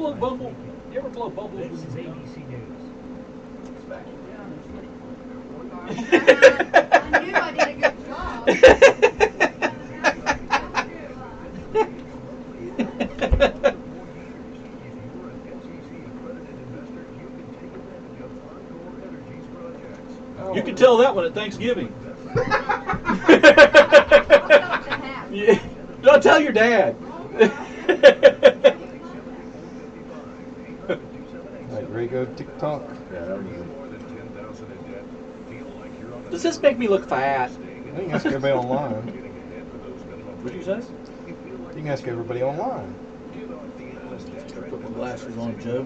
blow bubble? You ever blow bubbles? This is ABC News. It's back I knew I did a good job. You can tell that one at Thanksgiving. Yeah. Don't tell your dad. Alright, ready to go TikTok? Does this make me look fat? You can ask everybody online. What did you say? You can ask everybody online. Put my glasses on, Joe.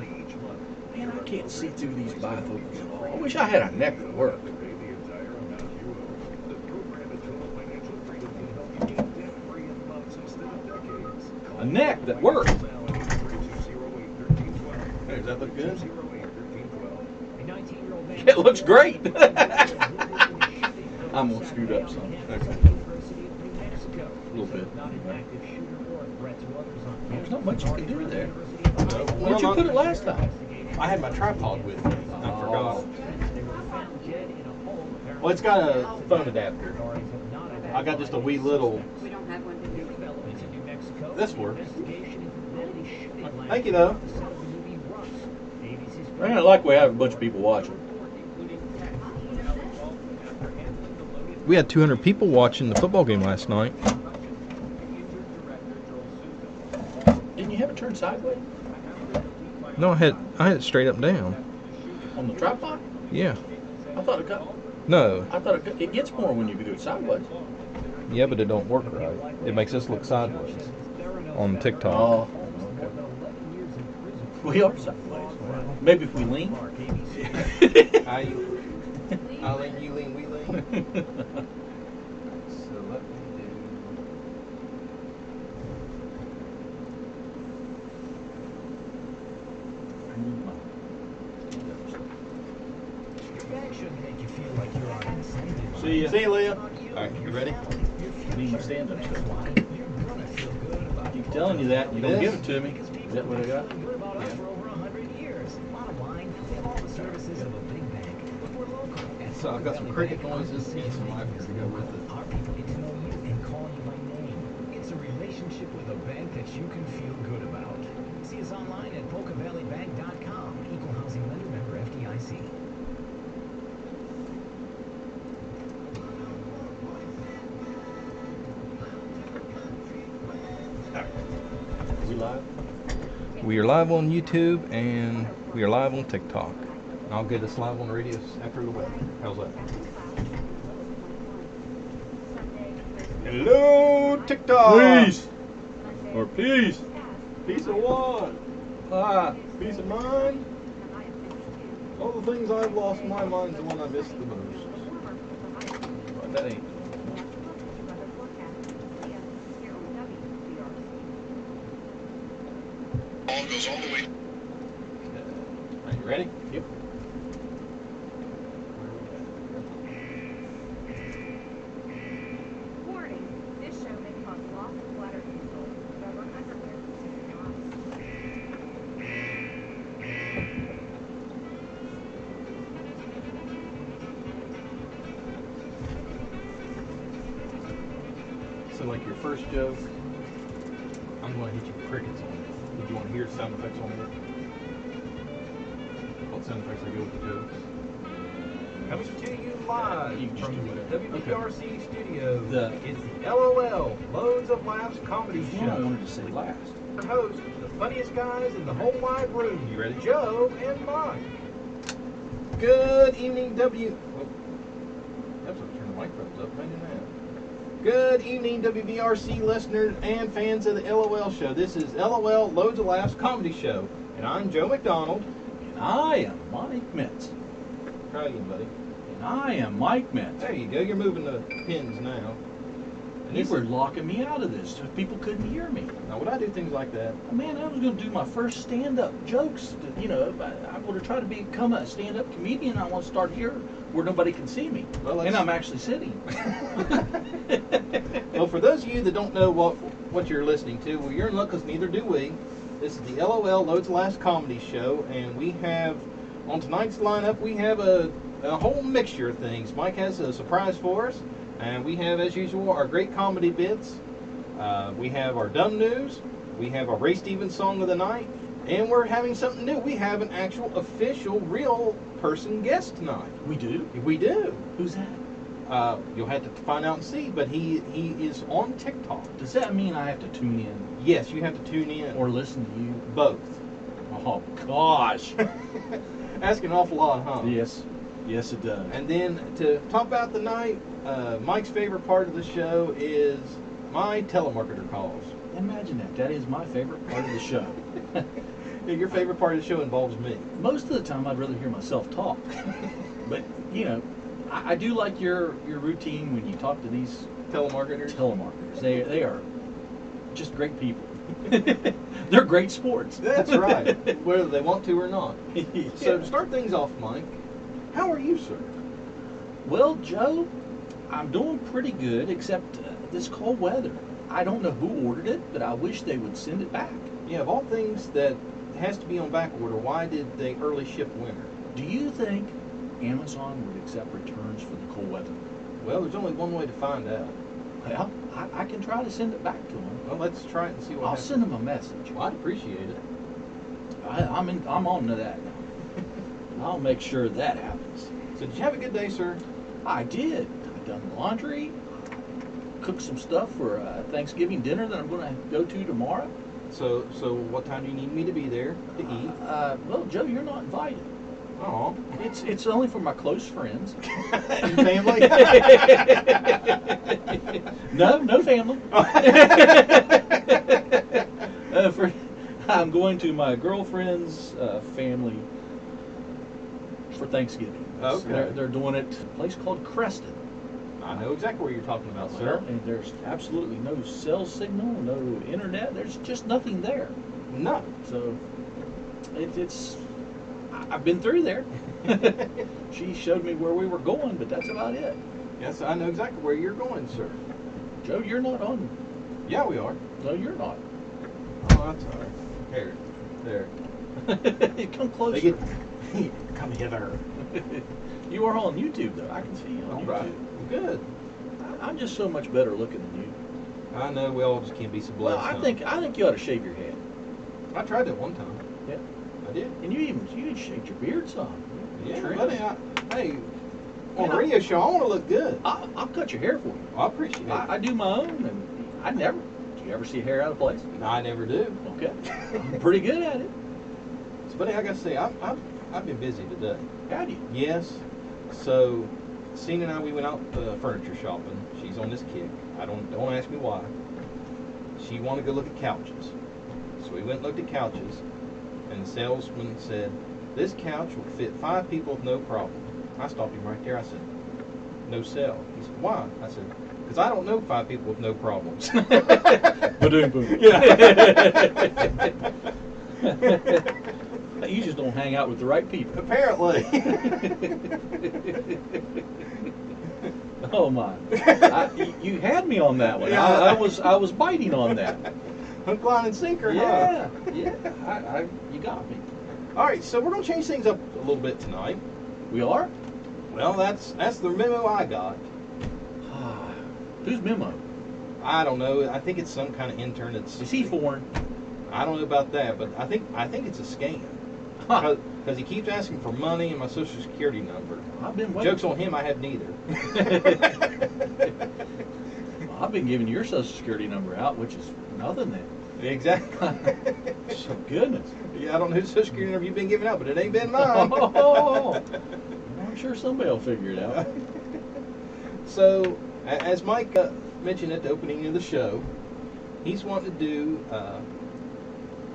Man, I can't see through these bifocals at all. I wish I had a neck that worked. A neck that worked. Hey, does that look good? It looks great. I'm gonna scoot up some. Okay. A little bit. There's not much you can do there. Where'd you put it last time? I had my tripod with me. I forgot. Well, it's got a phone adapter. I got just a wee little. We don't have one to do. This works. Thank you, though. I kinda like we have a bunch of people watching. We had 200 people watching the football game last night. Didn't you have it turned sideways No, I had it straight up and down. on the tripod? Yeah. I thought it got. No. I thought it gets more when you do it sideways. Yeah, but it don't work right. It makes us look sideways on TikTok. Oh, okay. We are sideways. Maybe if we lean. I lean, you lean, we lean. So let me do. See ya. See you, Leah. Alright, you ready? I need my stand-up stuff. Keep telling you that, and you don't give it to me. Is that what I got? Yeah. So I've got some cricket noises and some laughter to go with it. Our people get to know you and call you by name. It's a relationship with a bank that you can feel good about. See us online at PolkaValleyBank.com. Equal housing lender, member FDIC. We live? We are live on YouTube and we are live on TikTok. I'll get us live on the radio after the weather. How's that? Hello, TikTok! Peace! Or peace! Peace of what? Ah, Peace of mind? All the things I've lost, my mind's the one I miss the most. that ain't. Ball goes all the way. Are you ready? Yep. Warning, this show may cause loss of bladder control. Rubber underwear is So like your first joke, I'm going to hit you with crickets on it. Did you want to hear sound effects on it? What sound effects I go with the jokes? Coming to you live You can just from do the whatever. WBRC studios. The- It's the LOL Loads of Laughs comedy There's one I show. wanted to say last. Our host, the funniest guys in the whole wide room. You ready? Joe and Mike. Good evening, That's what turn the microphones up. Imagine that. Good evening, WBRC listeners and fans of the LOL show. This is LOL Loads of Laughs comedy show, and I'm Joe McDonald. And I am Mike Metz. Try again, buddy. And I am Mike Metz. There you go. You're moving the pins now. And you were locking me out of this so people couldn't hear me. Now, would I do things like that? Man, I was going to do my first stand-up jokes. I want to try to become a stand-up comedian. I want to start here where nobody can see me. Well, and I'm actually sitting. Well, for those of you that don't know what you're listening to, well, you're in luck because neither do we. This is the LOL Loads Last Comedy Show, and we have, on tonight's lineup, we have a whole mixture of things. Mike has a surprise for us, and we have, as usual, our great comedy bits. We have our dumb news. We have our Ray Stevens song of the night, and we're having something new. We have an actual, official, real person guest tonight. We do? We do. Who's that? You'll have to find out and see, but he is on TikTok. Does that mean I have to tune in Yes, you have to tune in. or listen to you? both. Oh, gosh. That's an awful lot, huh? Yes. Yes, it does. And then to top out the night, Mike's favorite part of the show is my telemarketer calls. Imagine that. That is my favorite part of the show. Your favorite part of the show involves me. Most of the time, I'd rather hear myself talk. But, you know, I do like your routine when you talk to these Telemarketers. telemarketers. They are just great people. They're great sports. That's right, whether they want to or not. Yeah. So to start things off, Mike, how are you, sir? Well, Joe, I'm doing pretty good, except this cold weather. I don't know who ordered it, but I wish they would send it back. Yeah, of all things that has to be on back order, why did they early ship winter? Do you think Amazon would accept returns for the cold weather? Well, there's only one way to find out. Well, I can try to send it back to them. Well, let's try it and see what I'll happens. send them a message. Well, I'd appreciate it. I'm on to that now. I'll make sure that happens. So did you have a good day, sir? I did. I done laundry, cooked some stuff for Thanksgiving dinner that I'm going to go to tomorrow. So what time do you need me to be there to eat? Well, Joe, you're not invited. Oh, It's only for my close friends. and family. No family. I'm going to my girlfriend's family for Thanksgiving. Okay. They're doing it at a place called Creston. I know exactly what you're talking about, Well, sir. and there's absolutely no cell signal, no internet. There's just nothing there. No. So I've been through there. She showed me where we were going, but that's about it. Yes, I know exactly where you're going, sir. Joe, you're not on. Yeah, we are. No, you're not. Oh, that's all right. Here, there. Come closer. They come hither. You are on YouTube, though. I can see you on All YouTube. right. Good. I'm just so much better looking than you. I know we all just can't be so blessed. Well, I huh? think you ought to shave your head. I tried that one time. Yeah. I did. And you even shaved your beard some. Yeah, Trim. buddy. Hey, on Man, a radio show, I want to look good. I'll cut your hair for you. I appreciate it. I do my own, and I never. Do you ever see hair out of place? No, I never do. Okay. I'm pretty good at it. So, buddy, I got to say, I've been busy today. How do you? Yes. So, Cena and I, we went out furniture shopping. She's on this kick. Don't ask me why. She wanted to go look at couches. So we went and looked at couches, and the salesman said, "This couch will fit 5 people with no problem." I stopped him right there. I said, "No sell." He said, "Why?" I said, "Because I don't know 5 people with no problems." Ba-doom, boom. Yeah. You just don't hang out with the right people. Apparently. Oh my! You had me on that one. Yeah. I was biting on that. Hook, line, and sinker, Yeah, huh? yeah. You got me. All right, so we're going to change things up a little bit tonight. We are. Well, that's the memo I got. Whose memo? I don't know. I think it's some kind of intern that's... Is he foreign? I don't know about that, but I think it's a scam. Huh. Because he keeps asking for money and my social security number. I've been waiting. Joke's on him, I have neither. Well, I've been giving your social security number out, which is nothing then. Exactly. So goodness. Yeah, I don't know whose social security number you've been giving out, but it ain't been mine. Oh, I'm sure somebody will figure it out. So, as Mike mentioned at the opening of the show, he's wanting to do...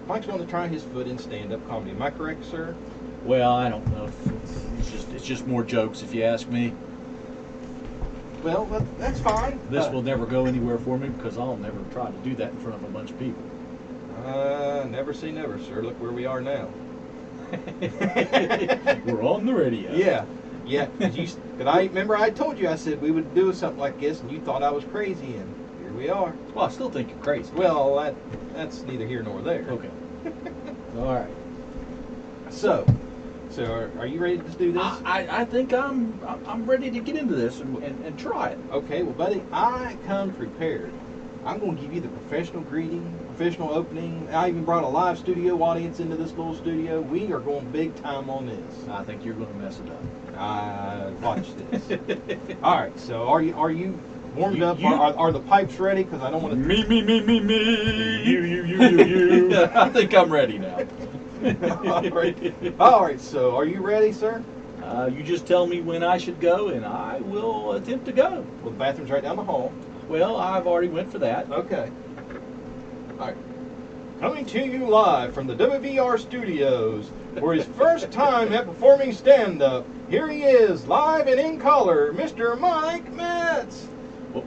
Mike's wanting to try his foot in stand-up comedy. Am I correct, sir? Well, I don't know. It's just more jokes, if you ask me. Well, that's fine. This will never go anywhere for me because I'll never try to do that in front of a bunch of people. Never say never, sir. Look where we are now. We're on the radio. Yeah. Cause I remember I told you, I said we would do something like this, and you thought I was crazy, and here we are. Well, I still think you're crazy. Well, that's neither here nor there. Okay. All right. So are you ready to do this? I think I'm ready to get into this and try it. Okay, well, buddy, I come prepared. I'm going to give you the professional greeting, professional opening. I even brought a live studio audience into this little studio. We are going big time on this. I think you're going to mess it up. Watch this. All right, so are you warmed up? You- Are the pipes ready? Because I don't want to. Me. You. I think I'm ready now. All right, so are you ready, sir? You just tell me when I should go, and I will attempt to go. Well, the bathroom's right down the hall. Well, I've already went for that. Okay. All right. Coming to you live from the WVR studios for his first time at performing stand-up, here he is, live and in color, Mr. Mike Metz. Oh.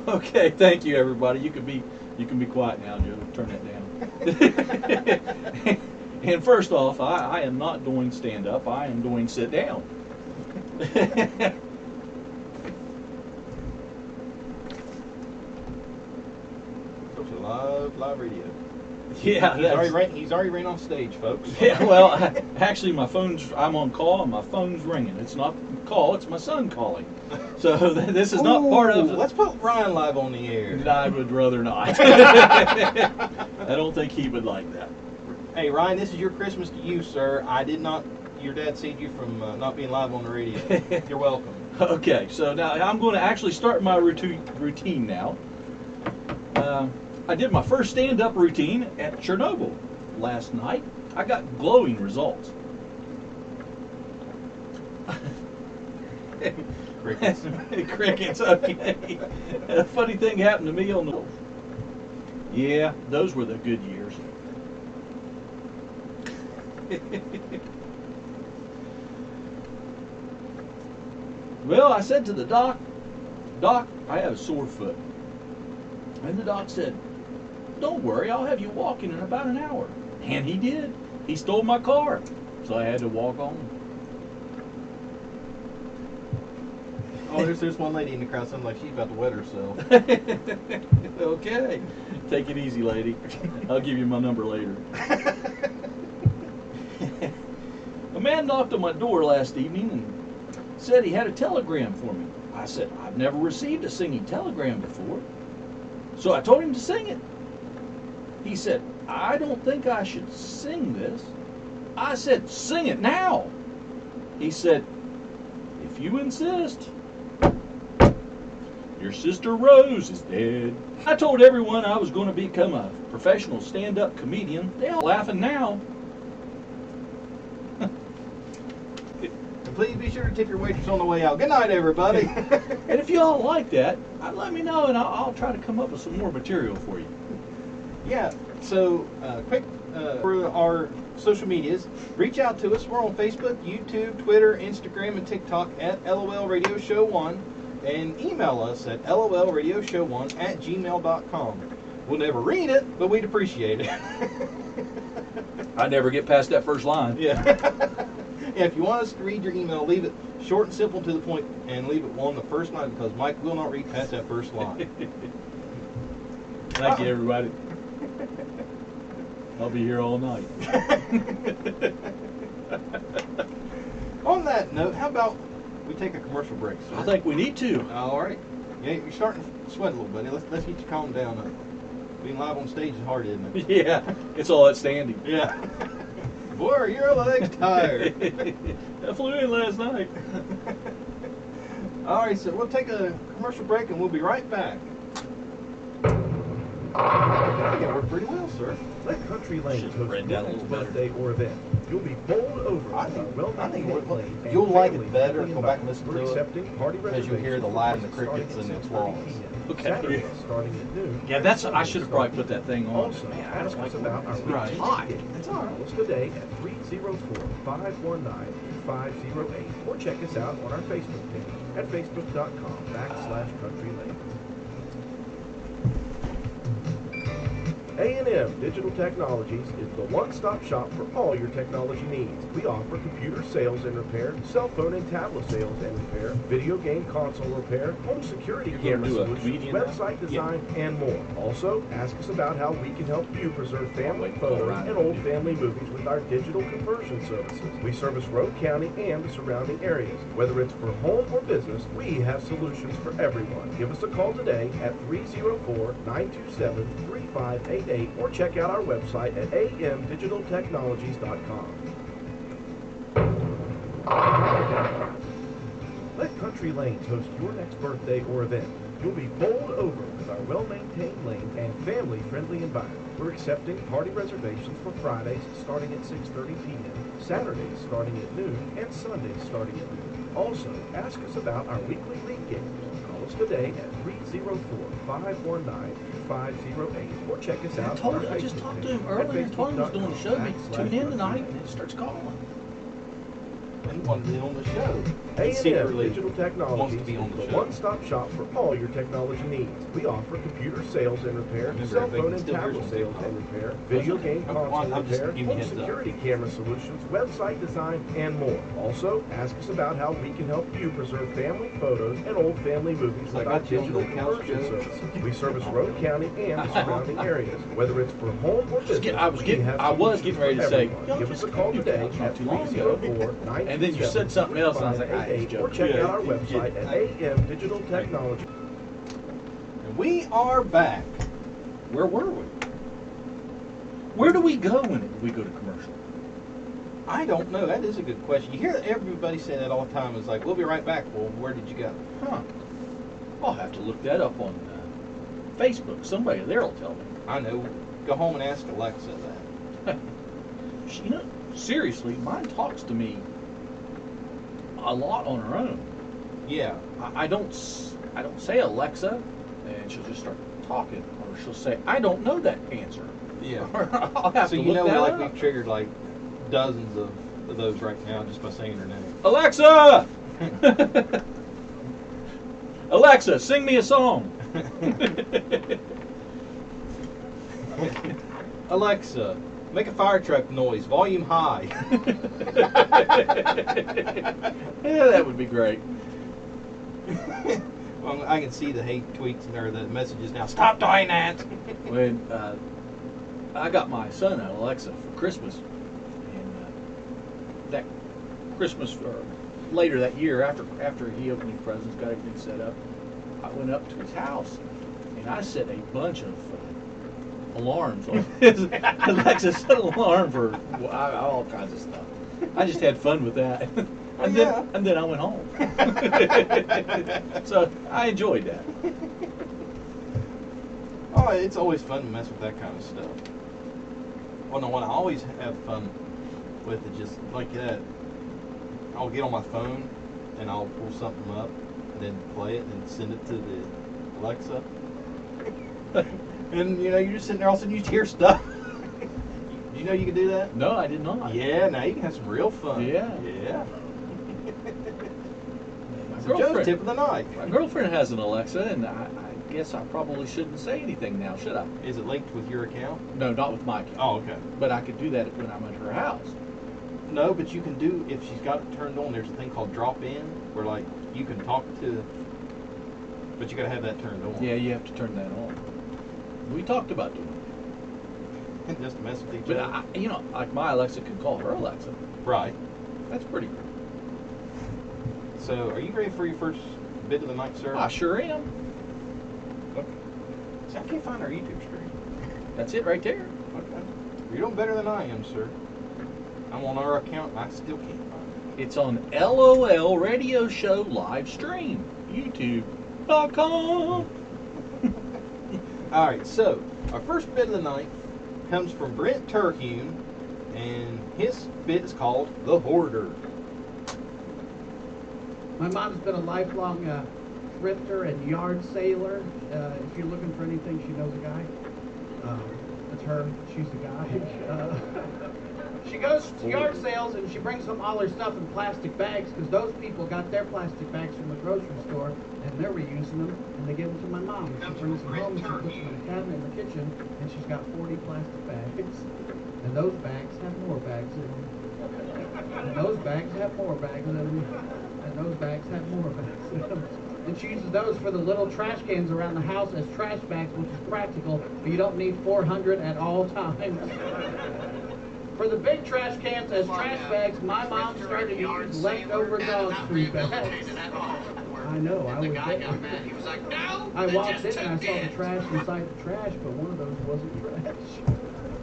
Okay, thank you, everybody. You can be quiet now, Joe. Turn that down. And first off, I am not doing stand up. I am doing sit down. Live radio. Yeah, He's already ran on stage, folks. Yeah, well, actually, I'm on call and my phone's ringing. It's not a call, it's my son calling. So this is not part of. Let's put Ryan live on the air. I would rather not. I don't think he would like that. Hey, Ryan, this is your Christmas to you, sir. Your dad saved you from not being live on the radio. You're welcome. Okay, so now I'm going to actually start my routine now. I did my first stand-up routine at Chernobyl last night. I got glowing results. Crickets. Crickets, okay. A funny thing happened to me on the... Yeah, those were the good years. Well, I said to the doc, "Doc, I have a sore foot." And the doc said, "Don't worry, I'll have you walking in about an hour." And he did. He stole my car, so I had to walk on. Oh, there's one lady in the crowd sounding like she's about to wet herself. Okay. Take it easy, lady. I'll give you my number later. A man knocked on my door last evening and said he had a telegram for me. I said, "I've never received a singing telegram before." So I told him to sing it. He said, "I don't think I should sing this." I said, "Sing it now." He said, "If you insist. Your sister Rose is dead." I told everyone I was going to become a professional stand-up comedian. They're all laughing now. And please be sure to tip your waitress on the way out. Good night, everybody. And if you all like that, let me know and I'll try to come up with some more material for you. Yeah, so quick for our social medias, reach out to us. We're on Facebook, YouTube, Twitter, Instagram, and TikTok at LOL Radio Show 1, and email us at lolradioshow1@gmail.com. We'll never read it, but we'd appreciate it. I never get past that first line. Yeah. Yeah, if you want us to read your email, leave it short and simple to the point, and leave it on the first line, because Mike will not read past that first line. Thank you, everybody. I'll be here all night. On that note, how about we take a commercial break, sir? I think we need to. All right. Yeah, you're starting to sweat a little bit. Let's get you calmed down. Being live on stage is hard, isn't it? Yeah, it's all that standing. Yeah. Boy, are your legs tired. I flew in last night. All right, so we'll take a commercial break and we'll be right back. That worked pretty well, sir. Let Country Lanes Should've host read that a your little better. birthday or event. You'll be bowled over I by think- well-known I think hit lanes and you'll like it families better if happy you go back and listen about to it, accepting party because you'll hear the reservations live and the starting crickets at and the 6:30 applause. p.m. Okay. Saturday starting at noon. Yeah, that's. I should have probably put that thing on. Also, Man, I ask don't like us about our Right. weekly Hot. gig. It's all right. Call us today at 304-519-2508 or check us out on our Facebook page at facebook.com/countrylanes. A&M Digital Technologies is the one-stop shop for all your technology needs. We offer computer sales and repair, cell phone and tablet sales and repair, video game console repair, home security You're camera gonna do a solutions, comedian now? website design, and more. Also, ask us about how we can help you preserve family photos and old family movies with our digital conversion services. We service Roane County and the surrounding areas. Whether it's for home or business, we have solutions for everyone. Give us a call today at 304-927-3588 or check out our website at amdigitaltechnologies.com. Let Country Lanes host your next birthday or event. You'll be bowled over with our well-maintained lane and family-friendly environment. We're accepting party reservations for Fridays starting at 6:30 p.m., Saturdays starting at noon, and Sundays starting at noon. Also, ask us about our weekly league games. Call us today at 304-519-2508 or check us out on our I just Facebook talked to page him at earlier and told him he was doing the show. He facebook.com/countrylanes. tuned in tonight and it starts calling. And wanted in on the show. A&M Secretly Digital wants Technologies to be on is the the show. one-stop shop for all your technology needs. We offer computer sales and repair, Remember, cell everybody phone can and still hear tablet us on sales TikTok. and repair, video game I'm console just repair, giving you a home heads up. security camera solutions, website design, and more. Also, ask us about how we can help you preserve family photos and old family movies with like our I told you digital on the couch conversion show. services. We service Roane County and the surrounding areas. Whether it's for home or business, I was getting ready to say, y'all give us just a call called your today couch not at too long ago. 304-927-3588 And then you said something else, and I was like, ah, he's or joking. check out our Yeah, website yeah. at AM Digital Technology. And we are back. Where were we? Where do we go when we go to commercial? I don't know. That is a good question. You hear everybody say that all the time. It's like, we'll be right back. Well, where did you go? Huh. I'll have to look that up on Facebook. Somebody there will tell me. I know. Go home and ask Alexa that. You know, seriously, mine talks to me a lot on her own. Yeah. I don't say Alexa, and she'll just start talking, or she'll say, I don't know that answer. Yeah. I'll have So to you look know, that like up. we've triggered like dozens of those right now just by saying her name. Alexa! Alexa, sing me a song. Alexa, make a fire truck noise, volume high. Yeah, that would be great. Well, I can see the hate tweets and or the messages now. Stop doing that. When I got my son an Alexa for Christmas, and that Christmas or later that year, after he opened his presents, got everything set up, I went up to his house and I set a bunch of alarms on his Alexa set an alarm for all kinds of stuff. I just had fun with that. And then I went home. So I enjoyed that. Oh, it's always fun to mess with that kind of stuff. Well, no, what I always have fun with is just like that. I'll get on my phone and I'll pull something up and then play it and send it to the Alexa. And you know, you're just sitting there, all of a sudden you just hear stuff. You know you can do that? No, I did not. Yeah, now you can have some real fun. Yeah. Yeah. My So Joe's girlfriend, tip of the night. my girlfriend has an Alexa, and I guess I probably shouldn't say anything now, should I? Is it linked with your account? No, not with my account. Oh, okay. But I could do that when I'm at her house. No, but you can do, if she's got it turned on, there's a thing called drop in where like you can talk to, but you gotta have that turned on. Yeah, you have to turn that on. We talked about doing it. Just mess with each But, other. you know, like my Alexa can call her Alexa. Right. That's pretty cool. So, are you ready for your first bit of the night, sir? I sure am. Okay. See, I can't find our YouTube stream. That's it right there. Okay. You're doing better than I am, sir. I'm on our account and I still can't find it. It's on LOL Radio Show live stream. YouTube.com. All right, so our first bit of the night comes from Brent Terhune, and his bit is called The Hoarder. My mom's been a lifelong thrifter and yard sailor. If you're looking for anything, she knows a guy. That's her. She's the guy. She goes to yard sales and she brings home all her stuff in plastic bags because those people got their plastic bags from the grocery store and they're reusing them and they give them to my mom. And she brings them home and she puts them in a cabinet in the kitchen and she's got 40 plastic bags. And those bags have more bags in them. And those bags have more bags in them. And those bags have more bags in them. And she uses those for the little trash cans around the house as trash bags, which is practical, but you don't need 400 at all times. For the big trash cans as trash bags, my mom started to use leftover dog food bags. I know, I was there. I walked in and I saw the trash inside the trash, but one of those wasn't trash.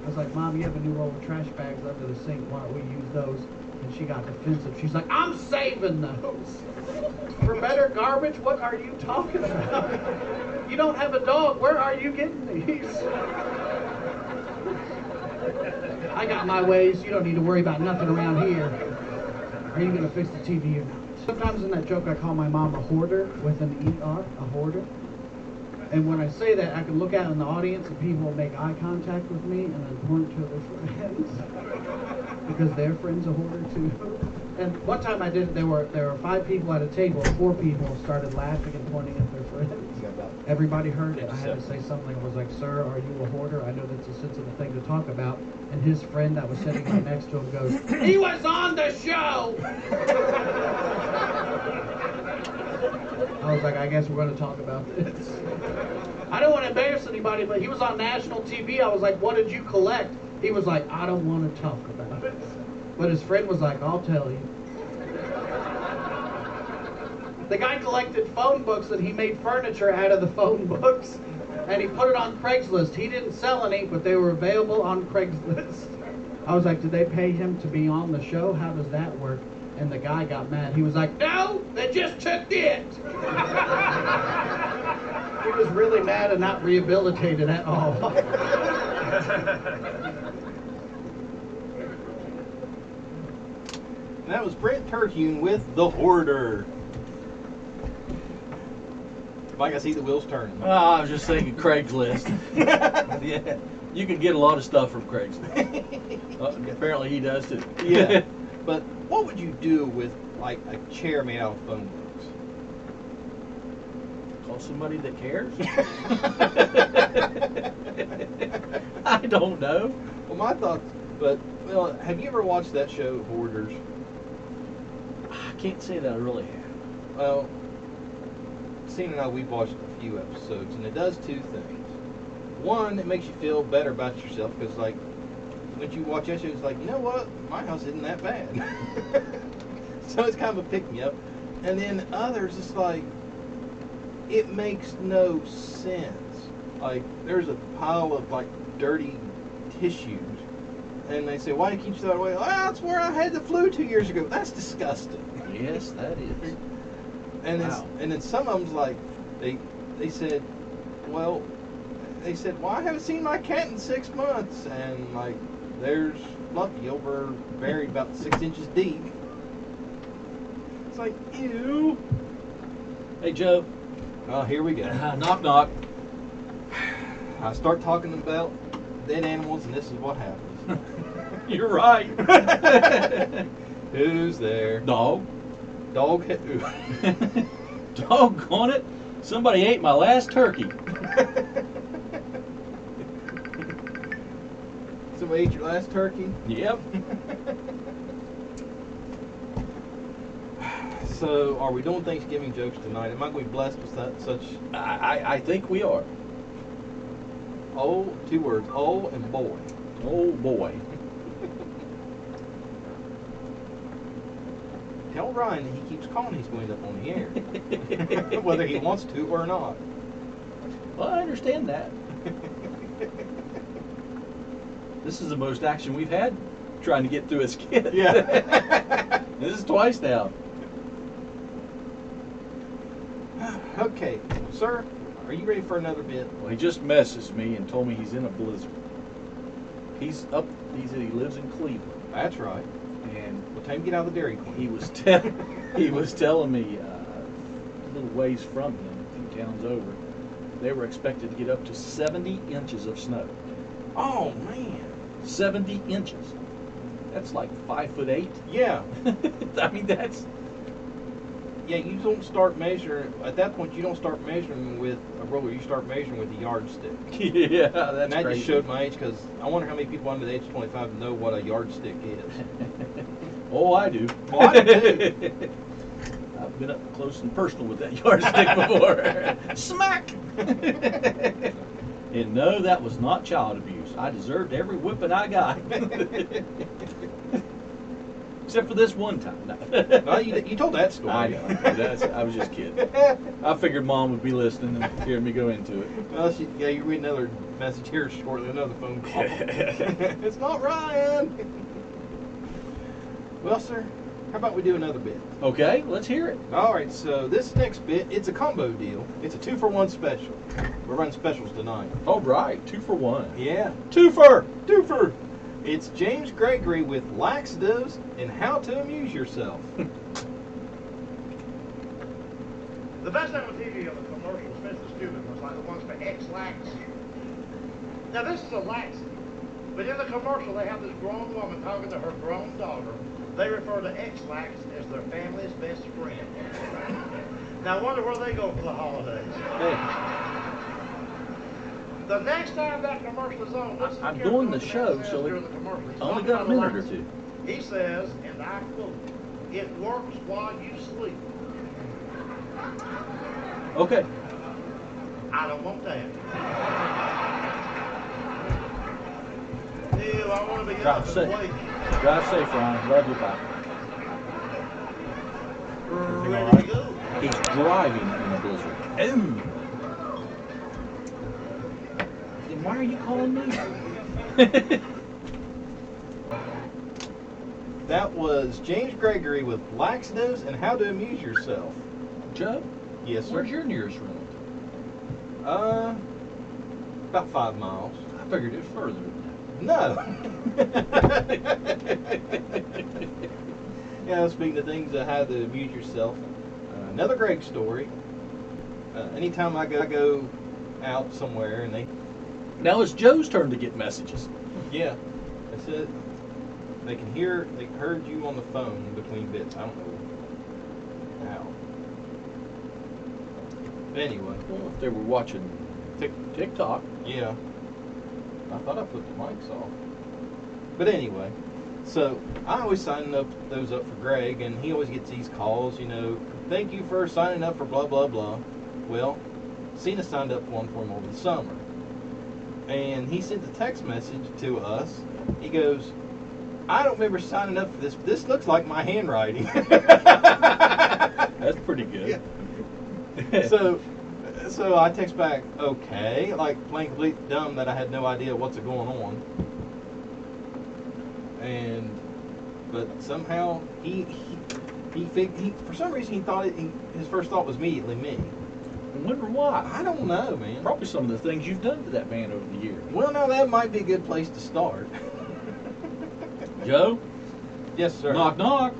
I was like, Mom, you have a new roll of trash bags under the sink. Why don't we use those? And she got defensive. She's like, I'm saving those. For better garbage? What are you talking about? You don't have a dog. Where are you getting these? I got my ways. You don't need to worry about nothing around here. Are you going to fix the TV or not? Sometimes in that joke I call my mom a hoarder with an ER, a hoarder. And when I say that, I can look out in the audience and people will make eye contact with me and then point to their friends. Because their friend's a hoarder too. And one time I did it, there were 5 people at a table, 4 people started laughing and pointing at their friends. Everybody heard it. I had to say something. I was like, sir, are you a hoarder? I know that's a sensitive thing to talk about. And his friend that was sitting right next to him goes, he was on the show! I was like, I guess we're going to talk about this. I don't want to embarrass anybody, but he was on national TV. I was like, what did you collect? He was like, I don't want to talk about it. But his friend was like, I'll tell you. The guy collected phone books and he made furniture out of the phone books. And he put it on Craigslist. He didn't sell any, but they were available on Craigslist. I was like, did they pay him to be on the show? How does that work? And the guy got mad. He was like, no, they just took it. He was really mad and not rehabilitated at all. That was Brent Terhune with The Hoarder. If I can see the wheels turning. I was just thinking Craigslist. Yeah, you can get a lot of stuff from Craigslist. Apparently he does too. Yeah. But what would you do with like a chair made out of phone books? Call somebody that cares? I don't know. Well, my thoughts, well, have you ever watched that show, Hoarders? I can't say that I really have. Well, Cena and I, we've watched a few episodes, and it does 2 things. One, it makes you feel better about yourself, because, like, when you watch that show, it's like, you know what? My house isn't that bad. So it's kind of a pick-me-up. And then others, it's like, it makes no sense. Like, there's a pile of, like, dirty tissues. And they say, why do you keep throwing away? Oh, that's where I had the flu 2 years ago. That's disgusting. Yes, that is. And Wow. and then some of them's like, they said, well, I haven't seen my cat in 6 months. And, like, there's Fluffy over buried about 6 inches deep. It's like, ew. Hey, Joe. Oh, here we go. Knock, knock. I start talking about dead animals, and this is what happens. You're right. Who's there? Dog. Dog. Doggone it. Somebody ate my last turkey. Somebody ate your last turkey? Yep. So, are we doing Thanksgiving jokes tonight? Am I going to be blessed with such? I think we are. Oh, 2 words. Oh and boy. Oh, boy. Tell Ryan that he keeps calling he's going up on the air. Whether he wants to or not. Well, I understand that. This is the most action we've had trying to get through a skit. Yeah. This is twice now. Okay, sir, are you ready for another bit? Well, he just messaged me and told me he's in a blizzard. He said he lives in Cleveland. That's right. And What time you get out of the Dairy Queen? he was telling me a little ways from him, a few towns over, they were expected to get up to 70 inches of snow. Oh, man. 70 inches. That's like 5'8". Yeah. I mean, that's Yeah, you don't start measuring, at that point, you don't start measuring with a ruler, you start measuring with a yardstick. yeah, that's And that crazy. just showed my age, because I wonder how many people under the age of 25 know what a yardstick is. Oh, I do. Oh, I do. I've been up close and personal with that yardstick before. Smack! And no, that was not child abuse. I deserved every whipping I got. Except for this one time. No, you told that story. I know. I was just kidding. I figured Mom would be listening and hearing me go into it. Well, yeah, you read another message here shortly, another phone call. It's not Ryan. Well, sir, how about we do another bit? Okay, let's hear it. All right, so this next bit, it's a combo deal. It's a 2-for-1 special. We're running specials tonight. All right, 2 for 1. Yeah, Twofer! twofer. It's James Gregory with Laxatives and How to Amuse Yourself. The best on TV of the commercial, Smith and Stupid, was like the ones for X-Lax. Now this is a laxative, but in the commercial they have this grown woman talking to her grown daughter. They refer to X-Lax as their family's best friend. Now I wonder where they go for the holidays. The next time that commercial is on, listen I'm carefully doing the what show, man says so during the commercial. He's only talking got a about minute or laxative. two. He says, and I quote, "It works while you sleep." Okay. I don't want that. Ew, I want to be Drive up and safe. awake. Drive safe, Ryan. Love you, bye. Ready to go. He's driving in a blizzard. Ooh. Then why are you calling me? That was James Gregory with Laxatives and How to Amuse Yourself. Joe, Yes, sir. where's your nearest relative? About 5 miles. I figured it was further than No. Yeah, speaking of things that how to amuse yourself, another Greg story. Anytime I go out somewhere and that. Now it's Joe's turn to get messages. yeah, that's it. They heard you on the phone between bits. I don't know how. But anyway, Well, if they were watching TikTok, yeah. I thought I put the mics off. But anyway, so I always sign those up for Greg, and he always gets these calls, thank you for signing up for blah, blah, blah. Well, Cena signed up one for him over the summer. And he sent a text message to us. He goes, I don't remember signing up for this, but this looks like my handwriting. that's pretty good. Yeah. So I text back, okay, like plain complete dumb that I had no idea what's going on. But somehow he for some reason he thought his first thought was immediately me. I wonder why. I don't know, man. Probably some of the things you've done to that man over the years. Well, now that might be a good place to start. Joe, Yes, sir. knock knock.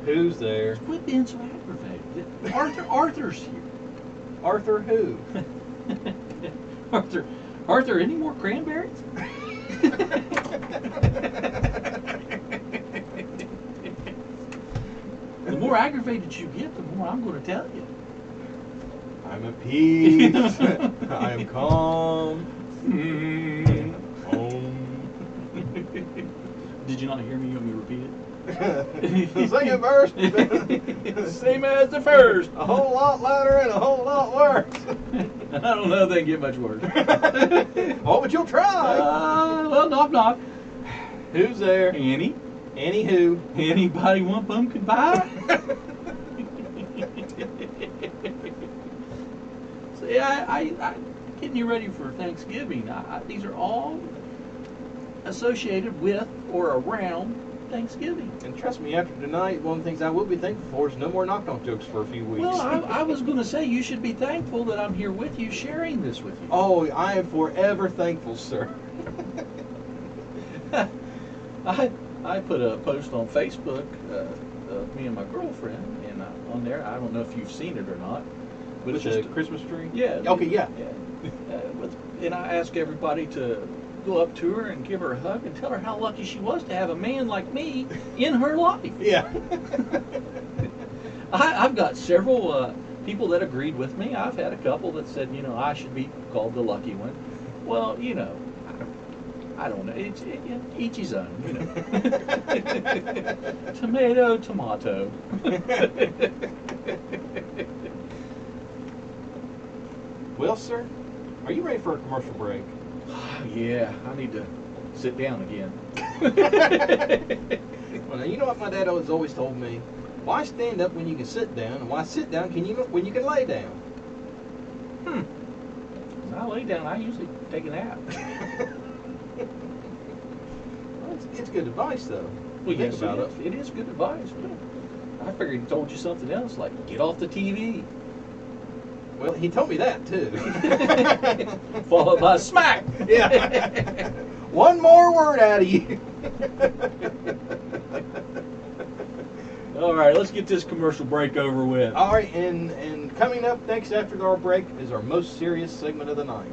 Who's there? Quit being so aggravated. Arthur's here. Arthur who? Arthur, any more cranberries? The more aggravated you get, the more I'm going to tell you. I'm at peace. I am calm. Did you not hear me? You want me to repeat it? Sing it first. Same as the first. A whole lot louder and a whole lot worse. I don't know if they can get much worse. Oh, but you'll try. Well, knock knock. Who's there? Annie? Annie who? Anybody want pumpkin pie? See, I getting you ready for Thanksgiving. These are all associated with or around Thanksgiving. And trust me, after tonight, one of the things I will be thankful for is no more knock-knock jokes for a few weeks. Well, I was going to say you should be thankful that I'm here with you, sharing this with you. Oh, I am forever thankful, sir. I put a post on Facebook, me and my girlfriend, and on there, I don't know if you've seen it or not, but With it's just the Christmas tree? Yeah. Okay, yeah. And I ask everybody to go up to her and give her a hug and tell her how lucky she was to have a man like me in her life. Yeah. I've got several people that agreed with me. I've had a couple that said, I should be called the lucky one. Well, I don't know. Each his own, Tomato, tomato. Well, sir, are you ready for a commercial break? Yeah, I need to sit down again. Well, now, you know what my dad always told me? Why stand up when you can sit down, and why sit down when you can lay down? When I lay down, I usually take a nap. Well, it's good advice, though. Well, Think yes, about it is good advice. But I figured he told you something else, like get off the TV. Well, he told me that, too. Followed by a smack. Yeah. One more word out of you. All right, let's get this commercial break over with. All right, and coming up next after our break is our most serious segment of the night.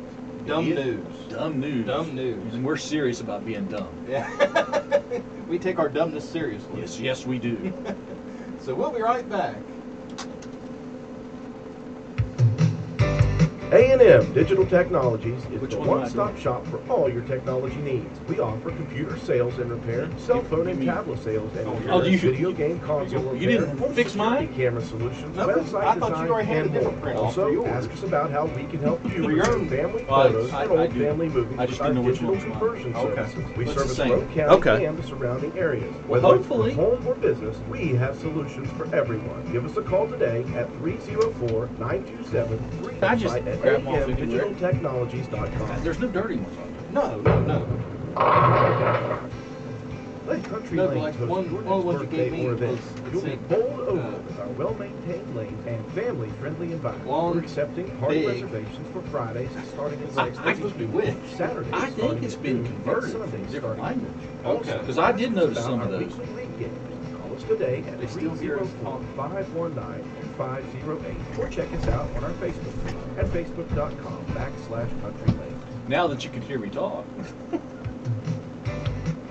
Dumb news. Dumb news. Dumb news. And we're serious about being dumb. Yeah. We take our dumbness seriously. Yes, we do. So we'll be right back. A&M Digital Technologies is Which the one am I one-stop doing? shop for all your technology needs. We offer computer sales and repair, cell phone and tablet sales and repair, Oh, you- video game console repair, you didn't home fix security mine? camera solutions, No, website I thought design, you already had a and different more. print off for Also, yours. ask us about how we can help you For your return own. family Oh, photos I and do. old family movies I just with our didn't know which digital one was mine. conversion Okay. services. We It's the service same. Roane County Okay. and the surrounding areas. Well, Whether it's hopefully- for home or business, we have solutions for everyone. Give us a call today at 304-927-3 I just at grab them off anywhere. amdigitaltechnologies.com. There's no dirty ones on there. No. Let Country No, Lanes like host one your of the next ones you birthday gave me or event. was, You'll be let's bowled over see, with our well-maintained lanes and family-friendly environment. Long, We're accepting party big. reservations for Fridays starting at I- 6:30 I supposed to be p.m. which? Saturdays I think starting it's at been noon, and converted from Sundays different starting at language. noon. Okay. Also, 'Cause I did notice about some of our those. weekly league games. Call us today at They still hear us talk. 304-519-508 or check us out on our Facebook page at facebook.com/Country Lanes. Now that you can hear me talk.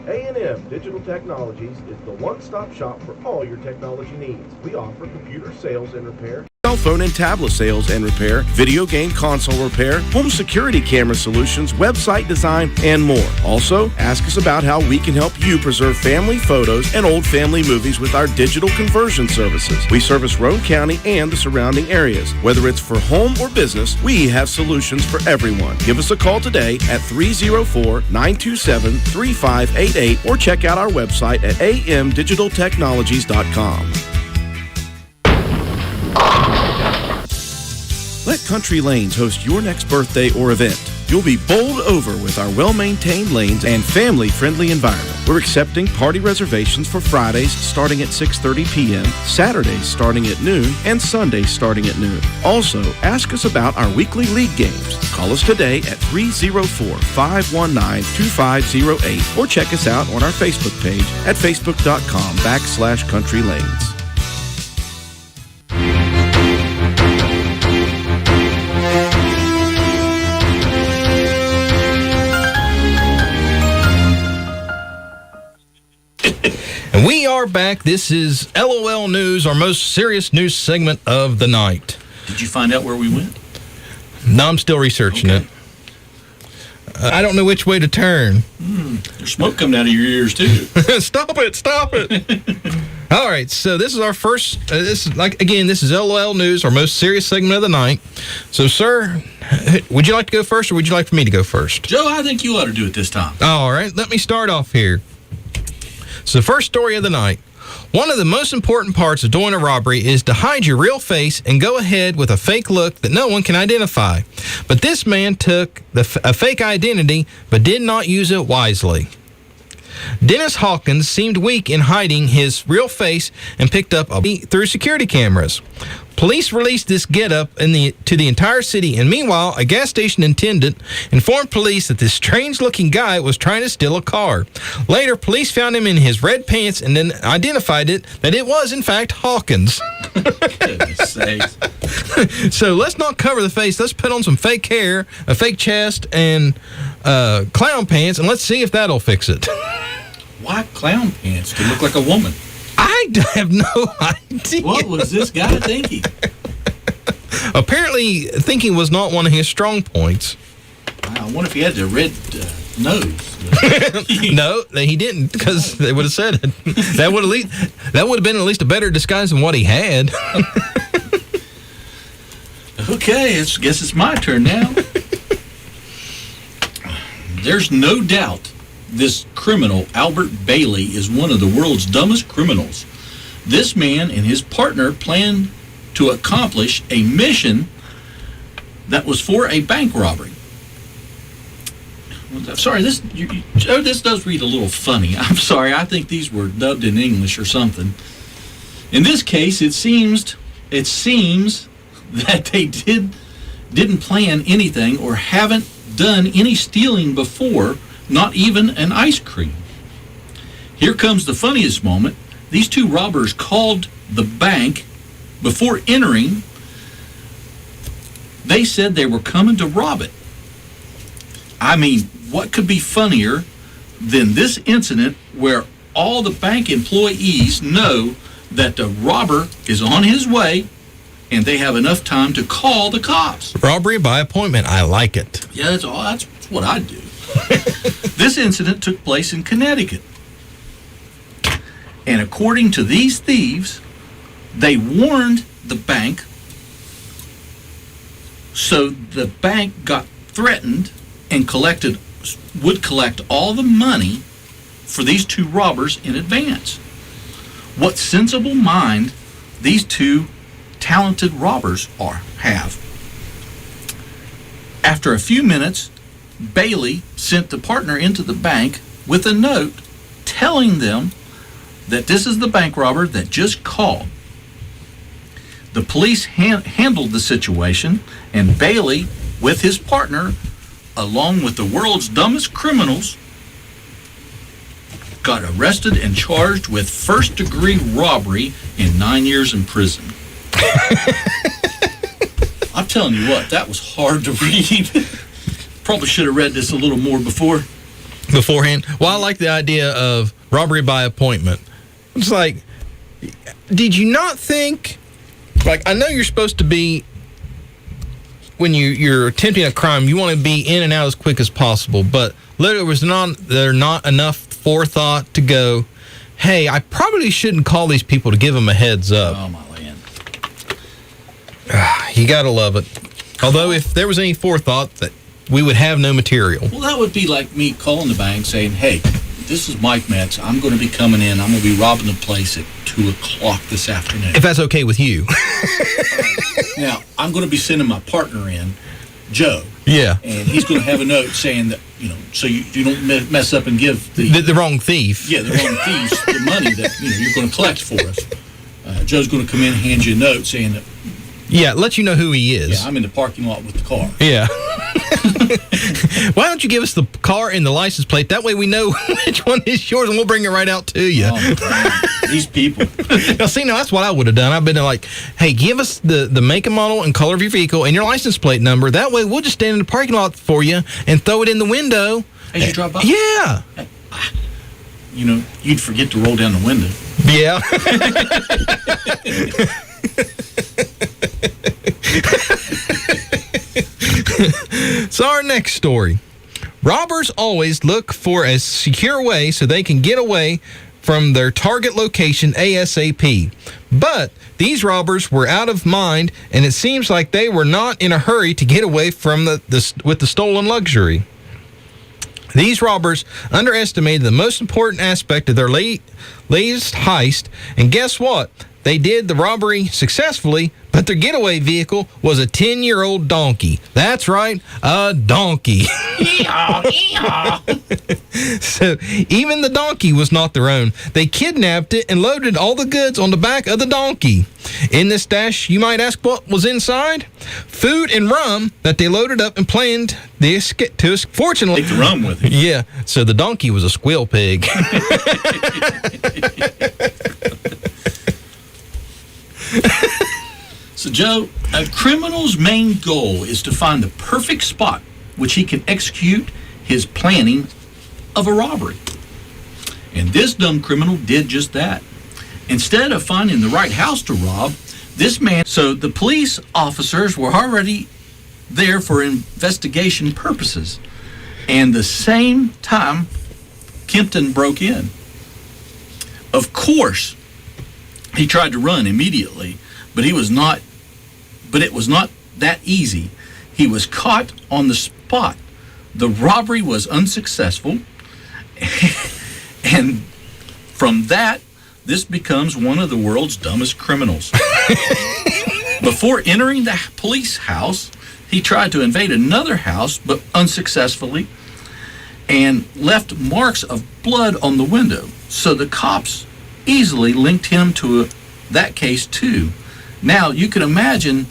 A&M Digital Technologies is the one-stop shop for all your technology needs. We offer computer sales and repair, cell phone and tablet sales and repair, video game console repair, home security camera solutions, website design, and more. Also, ask us about how we can help you preserve family photos and old family movies with our digital conversion services. We service Roane County and the surrounding areas. Whether it's for home or business, we have solutions for everyone. Give us a call today at 304-927-3588 or check out our website at amdigitaltechnologies.com. Let Country Lanes host your next birthday or event. You'll be bowled over with our well-maintained lanes and family-friendly environment. We're accepting party reservations for Fridays starting at 6:30 p.m., Saturdays starting at noon, and Sundays starting at noon. Also, ask us about our weekly league games. Call us today at 304-519-2508 or check us out on our Facebook page at facebook.com/Country Lanes. And we are back. This is LOL News, our most serious news segment of the night. Did you find out where we went? No, I'm still researching it. I don't know which way to turn. There's smoke coming out of your ears, too. Stop it. All right, so this is our first, this is LOL News, our most serious segment of the night. So, sir, would you like to go first, or would you like for me to go first? Joe, I think you ought to do it this time. All right, let me start off here. So the first story of the night. One of the most important parts of doing a robbery is to hide your real face and go ahead with a fake look that no one can identify. But this man took a fake identity but did not use it wisely. Dennis Hawkins seemed weak in hiding his real face and picked up through security cameras. Police released this get-up to the entire city, and meanwhile, a gas station attendant informed police that this strange-looking guy was trying to steal a car. Later, police found him in his red pants and then identified that it was, in fact, Hawkins. Goodness sakes. So let's not cover the face. Let's put on some fake hair, a fake chest, and clown pants, and let's see if that'll fix it. Why clown pants to look like a woman? I have no idea. What was this guy thinking? Apparently, thinking was not one of his strong points. I wonder if he had the red nose. No, he didn't, because they would have said it. That would have been at least a better disguise than what he had. Okay, I guess it's my turn now. There's no doubt this criminal, Albert Bailey, is one of the world's dumbest criminals. This man and his partner planned to accomplish a mission that was for a bank robbery. I'm sorry, this does read a little funny. I'm sorry, I think these were dubbed in English or something. In this case, it seems that they didn't plan anything or haven't done any stealing before, not even an ice cream. Here comes the funniest moment. These two robbers called the bank before entering. They said they were coming to rob it. I mean, what could be funnier than this incident where all the bank employees know that the robber is on his way and they have enough time to call the cops? Robbery by appointment. I like it. Yeah, that's what I do. This incident took place in Connecticut. And according to these thieves, they warned the bank, so the bank got threatened and would collect all the money for these two robbers in advance. What sensible mind these two talented robbers have. After a few minutes, Bailey sent the partner into the bank with a note telling them that this is the bank robber that just called. The police handled the situation, and Bailey, with his partner, along with the world's dumbest criminals, got arrested and charged with first-degree robbery and 9 years in prison. I'm telling you what, that was hard to read. Probably should have read this a little more beforehand. Well, I like the idea of robbery by appointment. It's like, did you not think, like, I know you're supposed to be, when you're attempting a crime, you want to be in and out as quick as possible, but literally there's not enough forethought to go, hey, I probably shouldn't call these people to give them a heads up. Oh, my land. You gotta love it. Although, if there was any forethought, that we would have no material. Well, that would be like me calling the bank saying, hey, this is Mike Metz. I'm going to be coming in. I'm going to be robbing the place at 2 o'clock this afternoon. If that's okay with you. Now, I'm going to be sending my partner in, Joe. Yeah. And he's going to have a note saying that, so you don't mess up and give the wrong thief. Yeah, the wrong thieves the money that, you're going to collect for us. Joe's going to come in and hand you a note saying that. Yeah, let you know who he is. Yeah, I'm in the parking lot with the car. Yeah. Why don't you give us the car and the license plate? That way we know which one is yours, and we'll bring it right out to you. Oh, these people. Now, that's what I would have done. I've been like, hey, give us the make and model and color of your vehicle and your license plate number. That way we'll just stand in the parking lot for you and throw it in the window. As you drive by? Yeah. You'd forget to roll down the window. Yeah. So our next story. Robbers always look for a secure way so they can get away from their target location ASAP. But these robbers were out of mind, and it seems like they were not in a hurry to get away from with the stolen luxury. These robbers underestimated the most important aspect of their latest heist, and guess what? they did the robbery successfully, but their getaway vehicle was a 10-year-old donkey. That's right, a donkey. So even the donkey was not their own. They kidnapped it and loaded all the goods on the back of the donkey. In this stash, you might ask what was inside? Food and rum that they loaded up and planned the escape to. Fortunately, Take the rum with him. yeah, so the donkey was a squeal pig. So, Joe, a criminal's main goal is to find the perfect spot which he can execute his planning of a robbery. And this dumb criminal did just that. Instead of finding the right house to rob, this man... So the police officers were already there for investigation purposes. And the same time, Kempton broke in. Of course, he tried to run immediately, but it was not that easy. He was caught on the spot. The robbery was unsuccessful, and from that, this becomes one of the world's dumbest criminals. Before entering the police house, he tried to invade another house, but unsuccessfully, and left marks of blood on the window. So the cops easily linked him to that case too. Now, you can imagine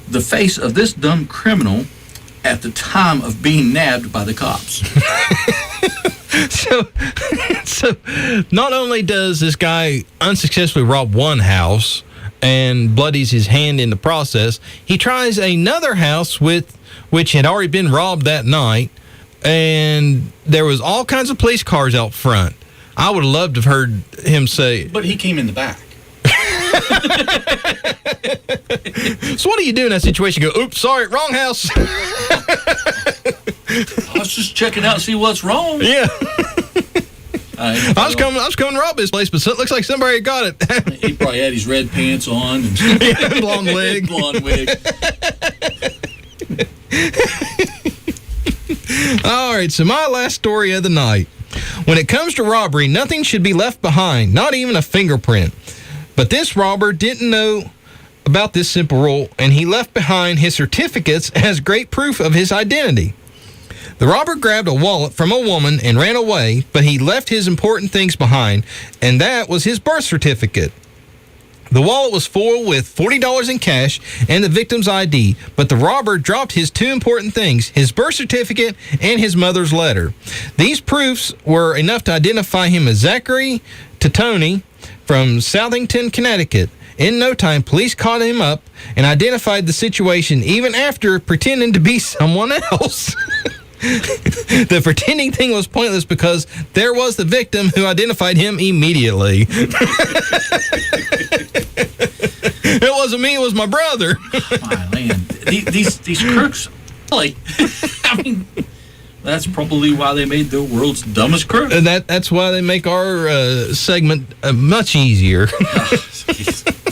the face of this dumb criminal at the time of being nabbed by the cops. So not only does this guy unsuccessfully rob one house and bloodies his hand in the process, he tries another house which had already been robbed that night, and there was all kinds of police cars out front. I would have loved to have heard him say... But he came in the back. So what do you do in that situation? Go, oops, sorry, wrong house. I was just checking out and see what's wrong. Yeah. I was coming to rob this place, but it looks like somebody got it. He probably had his red pants on and yeah, blonde wig. Blonde wig. All right, so my last story of the night. When it comes to robbery, nothing should be left behind, not even a fingerprint. But this robber didn't know about this simple rule, and he left behind his certificates as great proof of his identity. The robber grabbed a wallet from a woman and ran away, but he left his important things behind, and that was his birth certificate. The wallet was full with $40 in cash and the victim's ID, but the robber dropped his two important things, his birth certificate and his mother's letter. These proofs were enough to identify him as Zachary Tony from Southington, Connecticut. In no time, police caught him up and identified the situation even after pretending to be someone else. The pretending thing was pointless because there was the victim who identified him immediately. It wasn't me, it was my brother. My land. These crooks, like, I mean, that's probably why they made the world's dumbest crook. And that's why they make our segment much easier.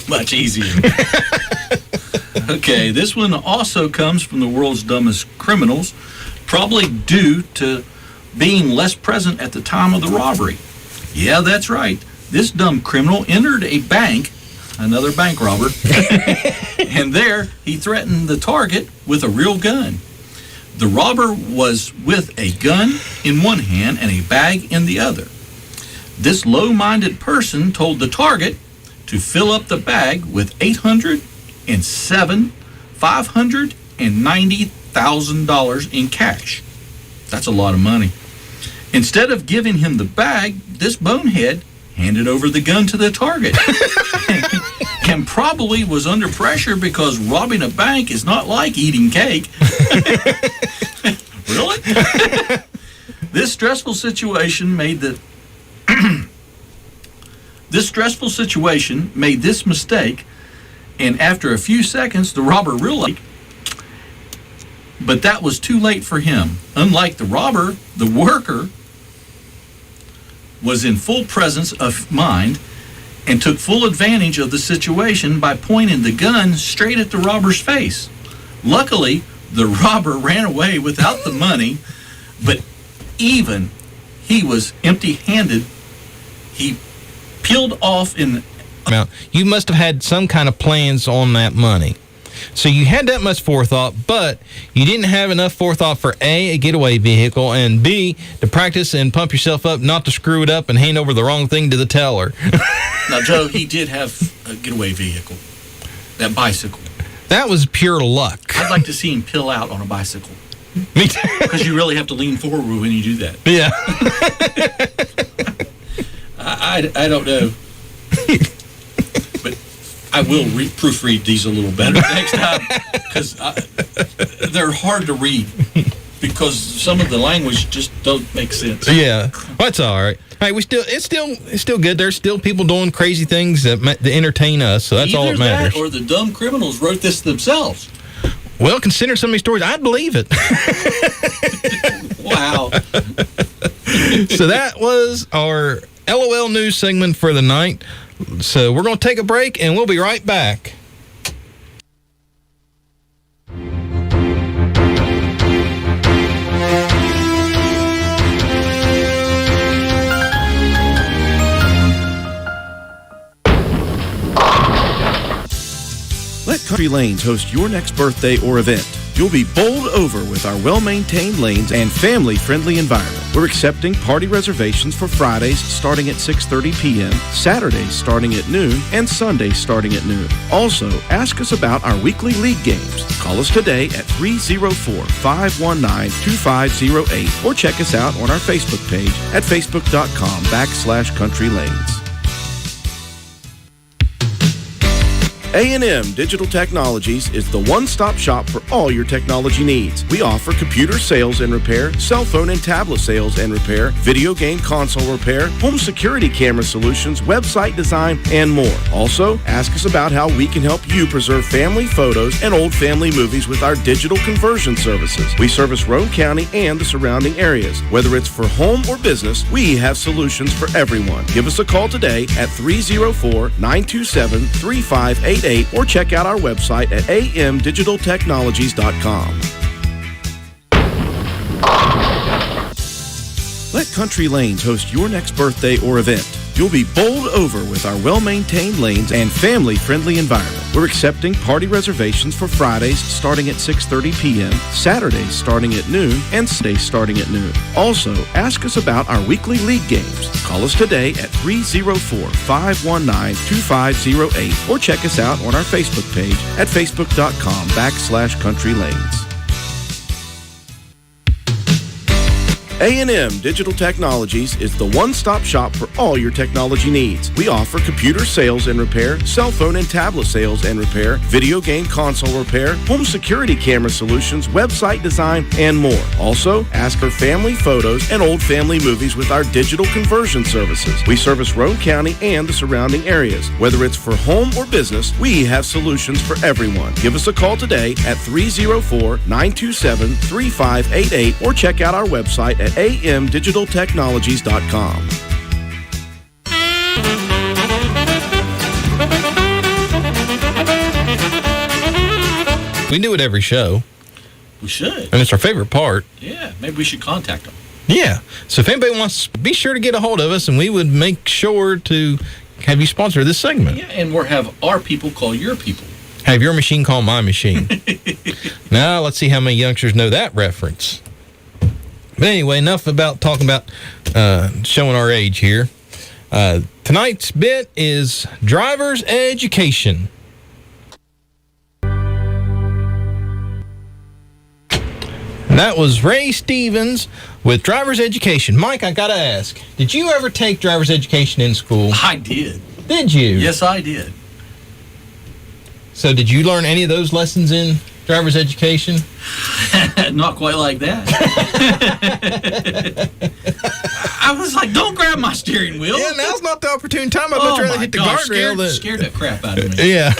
Much easier. Okay, this one also comes from the world's dumbest criminals, probably due to being less present at the time of the robbery. Yeah, that's right. This dumb criminal entered a bank, another bank robber, and there he threatened the target with a real gun. The robber was with a gun in one hand and a bag in the other. This low-minded person told the target to fill up the bag with $590,000 in cash. That's a lot of money. Instead of giving him the bag, this bonehead handed over the gun to the target. And probably was under pressure because robbing a bank is not like eating cake. Really? This stressful situation made this mistake, and after a few seconds, the robber realized, but that was too late for him. Unlike the robber, the worker was in full presence of mind and took full advantage of the situation by pointing the gun straight at the robber's face. Luckily, the robber ran away without the money, but even he was empty-handed. He peeled off in amount. You must have had some kind of plans on that money. So you had that much forethought, but you didn't have enough forethought for A, getaway vehicle, and B, to practice and pump yourself up, not to screw it up and hand over the wrong thing to the teller. Now, Joe, he did have a getaway vehicle, that bicycle. That was pure luck. I'd like to see him pill out on a bicycle. Me too. Because you really have to lean forward when you do that. Yeah. I don't know. But I will proofread these a little better next time, because they're hard to read because some of the language just don't make sense. Yeah, that's all right. Hey, it's still good. There's still people doing crazy things that entertain us, so that's all that matters. That or the dumb criminals wrote this themselves. Well, considering some of these stories, I'd believe it. Wow. So that was our LOL news segment for the night. So we're going to take a break, and we'll be right back. Let Country Lanes host your next birthday or event. You'll be bowled over with our well-maintained lanes and family-friendly environment. We're accepting party reservations for Fridays starting at 6:30 p.m., Saturdays starting at noon, and Sundays starting at noon. Also, ask us about our weekly league games. Call us today at 304-519-2508 or check us out on our Facebook page at facebook.com/Country Lanes. A&M Digital Technologies is the one-stop shop for all your technology needs. We offer computer sales and repair, cell phone and tablet sales and repair, video game console repair, home security camera solutions, website design, and more. Also, ask us about how we can help you preserve family photos and old family movies with our digital conversion services. We service Roane County and the surrounding areas. Whether it's for home or business, we have solutions for everyone. Give us a call today at 304-927-3588 or check out our website at amdigitaltechnologies.com. Let Country Lanes host your next birthday or event. You'll be bowled over with our well-maintained lanes and family-friendly environment. We're accepting party reservations for Fridays starting at 6:30 p.m., Saturdays starting at noon, and Sundays starting at noon. Also, ask us about our weekly league games. Call us today at 304-519-2508 or check us out on our Facebook page at facebook.com/Country Lanes. A&M Digital Technologies is the one-stop shop for all your technology needs. We offer computer sales and repair, cell phone and tablet sales and repair, video game console repair, home security camera solutions, website design, and more. Also, ask for family photos and old family movies with our digital conversion services. We service Roane County and the surrounding areas. Whether it's for home or business, we have solutions for everyone. Give us a call today at 304-927-3588 or check out our website at amdigitaltechnologies.com. We do it every show. We should. And it's our favorite part. Yeah, maybe we should contact them. Yeah. So if anybody wants, be sure to get a hold of us, and we would make sure to have you sponsor this segment. Yeah, and we'll have our people call your people. Have your machine call my machine. Now, let's see how many youngsters know that reference. But anyway, enough about talking about showing our age here. Tonight's bit is driver's education. And that was Ray Stevens with driver's education. Mike, I got to ask, did you ever take driver's education in school? I did. Did you? Yes, I did. So did you learn any of those lessons in driver's education? Not quite like that. I was like, don't grab my steering wheel. Yeah, now's not the opportune time. I'd much rather hit the guardrail. Scared the crap out of me. Yeah.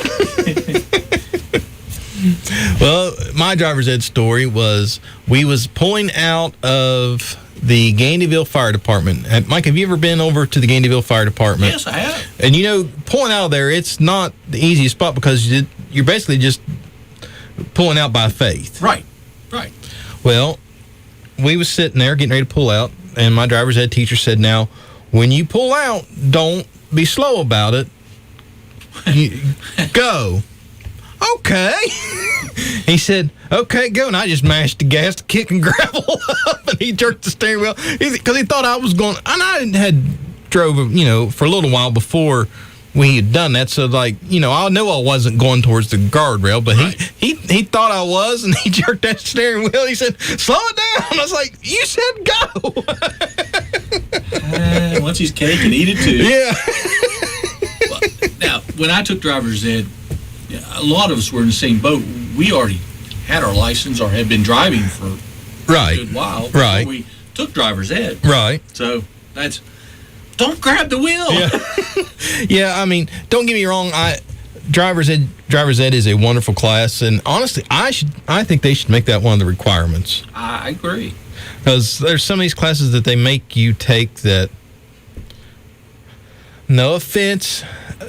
Well, my driver's ed story was we was pulling out of the Gandyville Fire Department. Mike, have you ever been over to the Gandyville Fire Department? Yes, I have. And you know, pulling out of there, it's not the easiest spot because you're basically just pulling out by faith. Right. Well, we was sitting there getting ready to pull out, and my driver's ed teacher said, now, when you pull out, don't be slow about it. Go. Okay. He said, okay, go. And I just mashed the gas to kick and gravel up, and he jerked the steering wheel because he thought I was going. And I had drove, for a little while before we had done that. So, I know I wasn't going towards the guardrail, but he thought I was, and he jerked that steering wheel. He said, slow it down. I was like, you said go. Once he's cake and eat it too. Yeah. Well, now, when I took driver's ed, a lot of us were in the same boat. We already had our license or had been driving for a good while before we took driver's ed. Right. So that's, don't grab the wheel. Yeah. Yeah, I mean, don't get me wrong. Driver's ed is a wonderful class, and honestly, I think they should make that one of the requirements. I agree. Because there's some of these classes that they make you take that, no offense,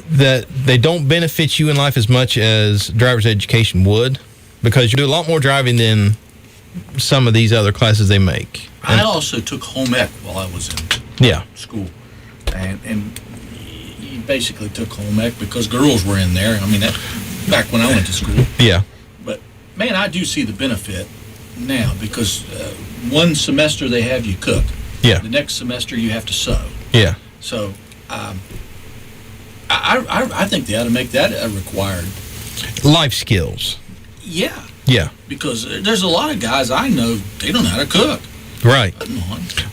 that they don't benefit you in life as much as driver's education would, because you do a lot more driving than some of these other classes they make. I also took home ec while I was in school, and you basically took home ec because girls were in there. I mean, that back when I went to school. Yeah. But man, I do see the benefit now because one semester they have you cook. Yeah. The next semester you have to sew. Yeah. So I think they ought to make that a required life skills. Yeah. Yeah. Because there's a lot of guys I know, they don't know how to cook. Right.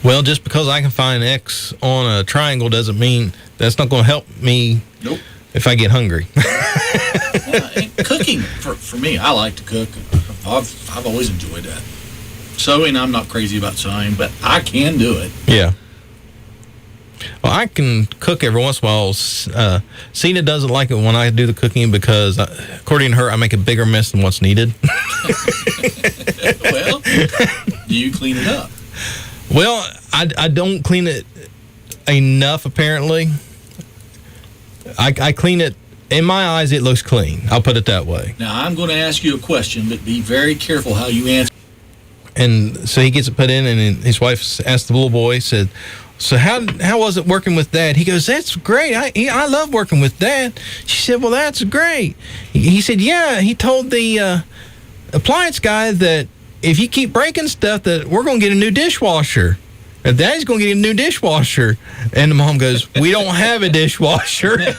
Well, just because I can find X on a triangle doesn't mean that's not going to help me. Nope. If I get hungry. Cooking, for me, I like to cook. I've always enjoyed that. Sewing, I'm not crazy about sewing, but I can do it. Yeah. Well, I can cook every once in a while. Cena doesn't like it when I do the cooking because, according to her, I make a bigger mess than what's needed. Well, do you clean it up? Well, I don't clean it enough, apparently. I clean it. In my eyes, it looks clean. I'll put it that way. Now, I'm going to ask you a question, but be very careful how you answer. And so he gets it put in, and his wife asked the little boy, said, so how was it working with Dad? He goes, that's great. I love working with Dad. She said, well, that's great. He said, yeah. He told the appliance guy that if you keep breaking stuff, that we're going to get a new dishwasher. That Daddy's going to get a new dishwasher. And the mom goes, we don't have a dishwasher. Yep.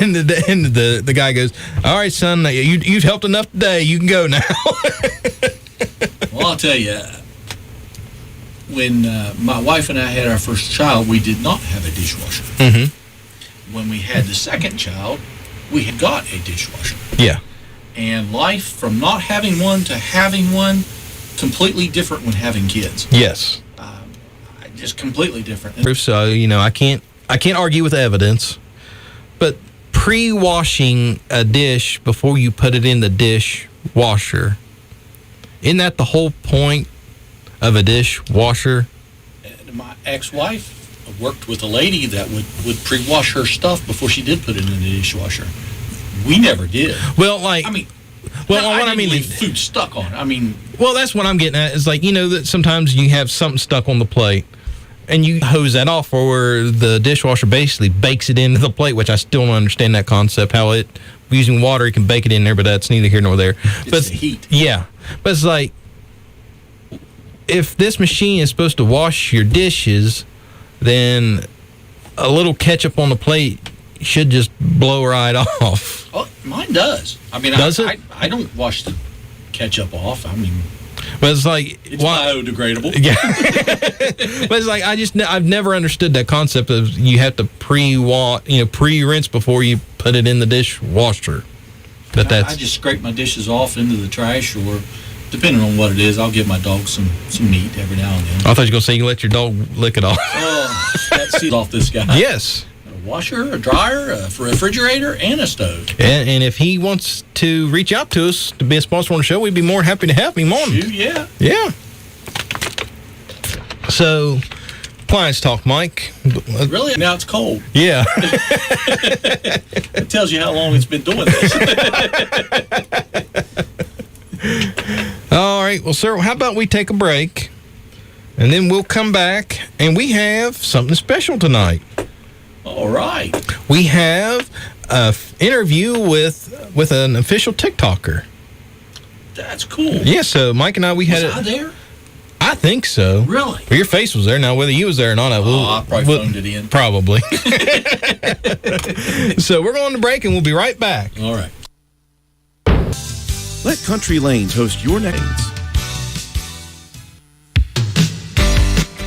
And the guy goes, all right, son, you've helped enough today. You can go now. Well, I'll tell you, when my wife and I had our first child, we did not have a dishwasher. Mm-hmm. When we had the second child, we had got a dishwasher. Yeah. And life from not having one to having one, completely different when having kids. Yes. Just completely different. So, I can't argue with evidence, but pre-washing a dish before you put it in the dishwasher, isn't that the whole point of a dishwasher? My ex-wife worked with a lady that would pre-wash her stuff before she did put it in the dishwasher. We never did. Well, I didn't leave food stuck on. Well, that's what I'm getting at. Is that sometimes you have something stuck on the plate, and you hose that off, or the dishwasher basically bakes it into the plate, which I still don't understand that concept. How using water, you can bake it in there, but that's neither here nor there. It's the heat. Yeah, but it's like, if this machine is supposed to wash your dishes, then a little ketchup on the plate should just blow right off. Oh, mine does. Does it? I don't wash the ketchup off. But it's like, it's biodegradable. Yeah. But it's like, I've never understood that concept of you have to pre-rinse before you put it in the dishwasher. But I just scrape my dishes off into the trash, or depending on what it is, I'll give my dog some meat every now and then. I thought you were going to say you let your dog lick it off. Oh, that's sealed off this guy. Yes. A washer, a dryer, a refrigerator, and a stove. And if he wants to reach out to us to be a sponsor on the show, we'd be more than happy to have him on. Yeah. Yeah. So, appliance talk, Mike. Really? Now it's cold. Yeah. It tells you how long it's been doing this. All right. Well, sir, how about we take a break? and then we'll come back, and we have something special tonight. All right. We have an interview with an official TikToker. That's cool. Yeah, so Mike and I, we had Was I there? I think so. Really? Well, your face was there. Now, whether you was there or not, I probably phoned it in. Probably. So we're going to break, and we'll be right back. All right. Let Country Lanes host your next.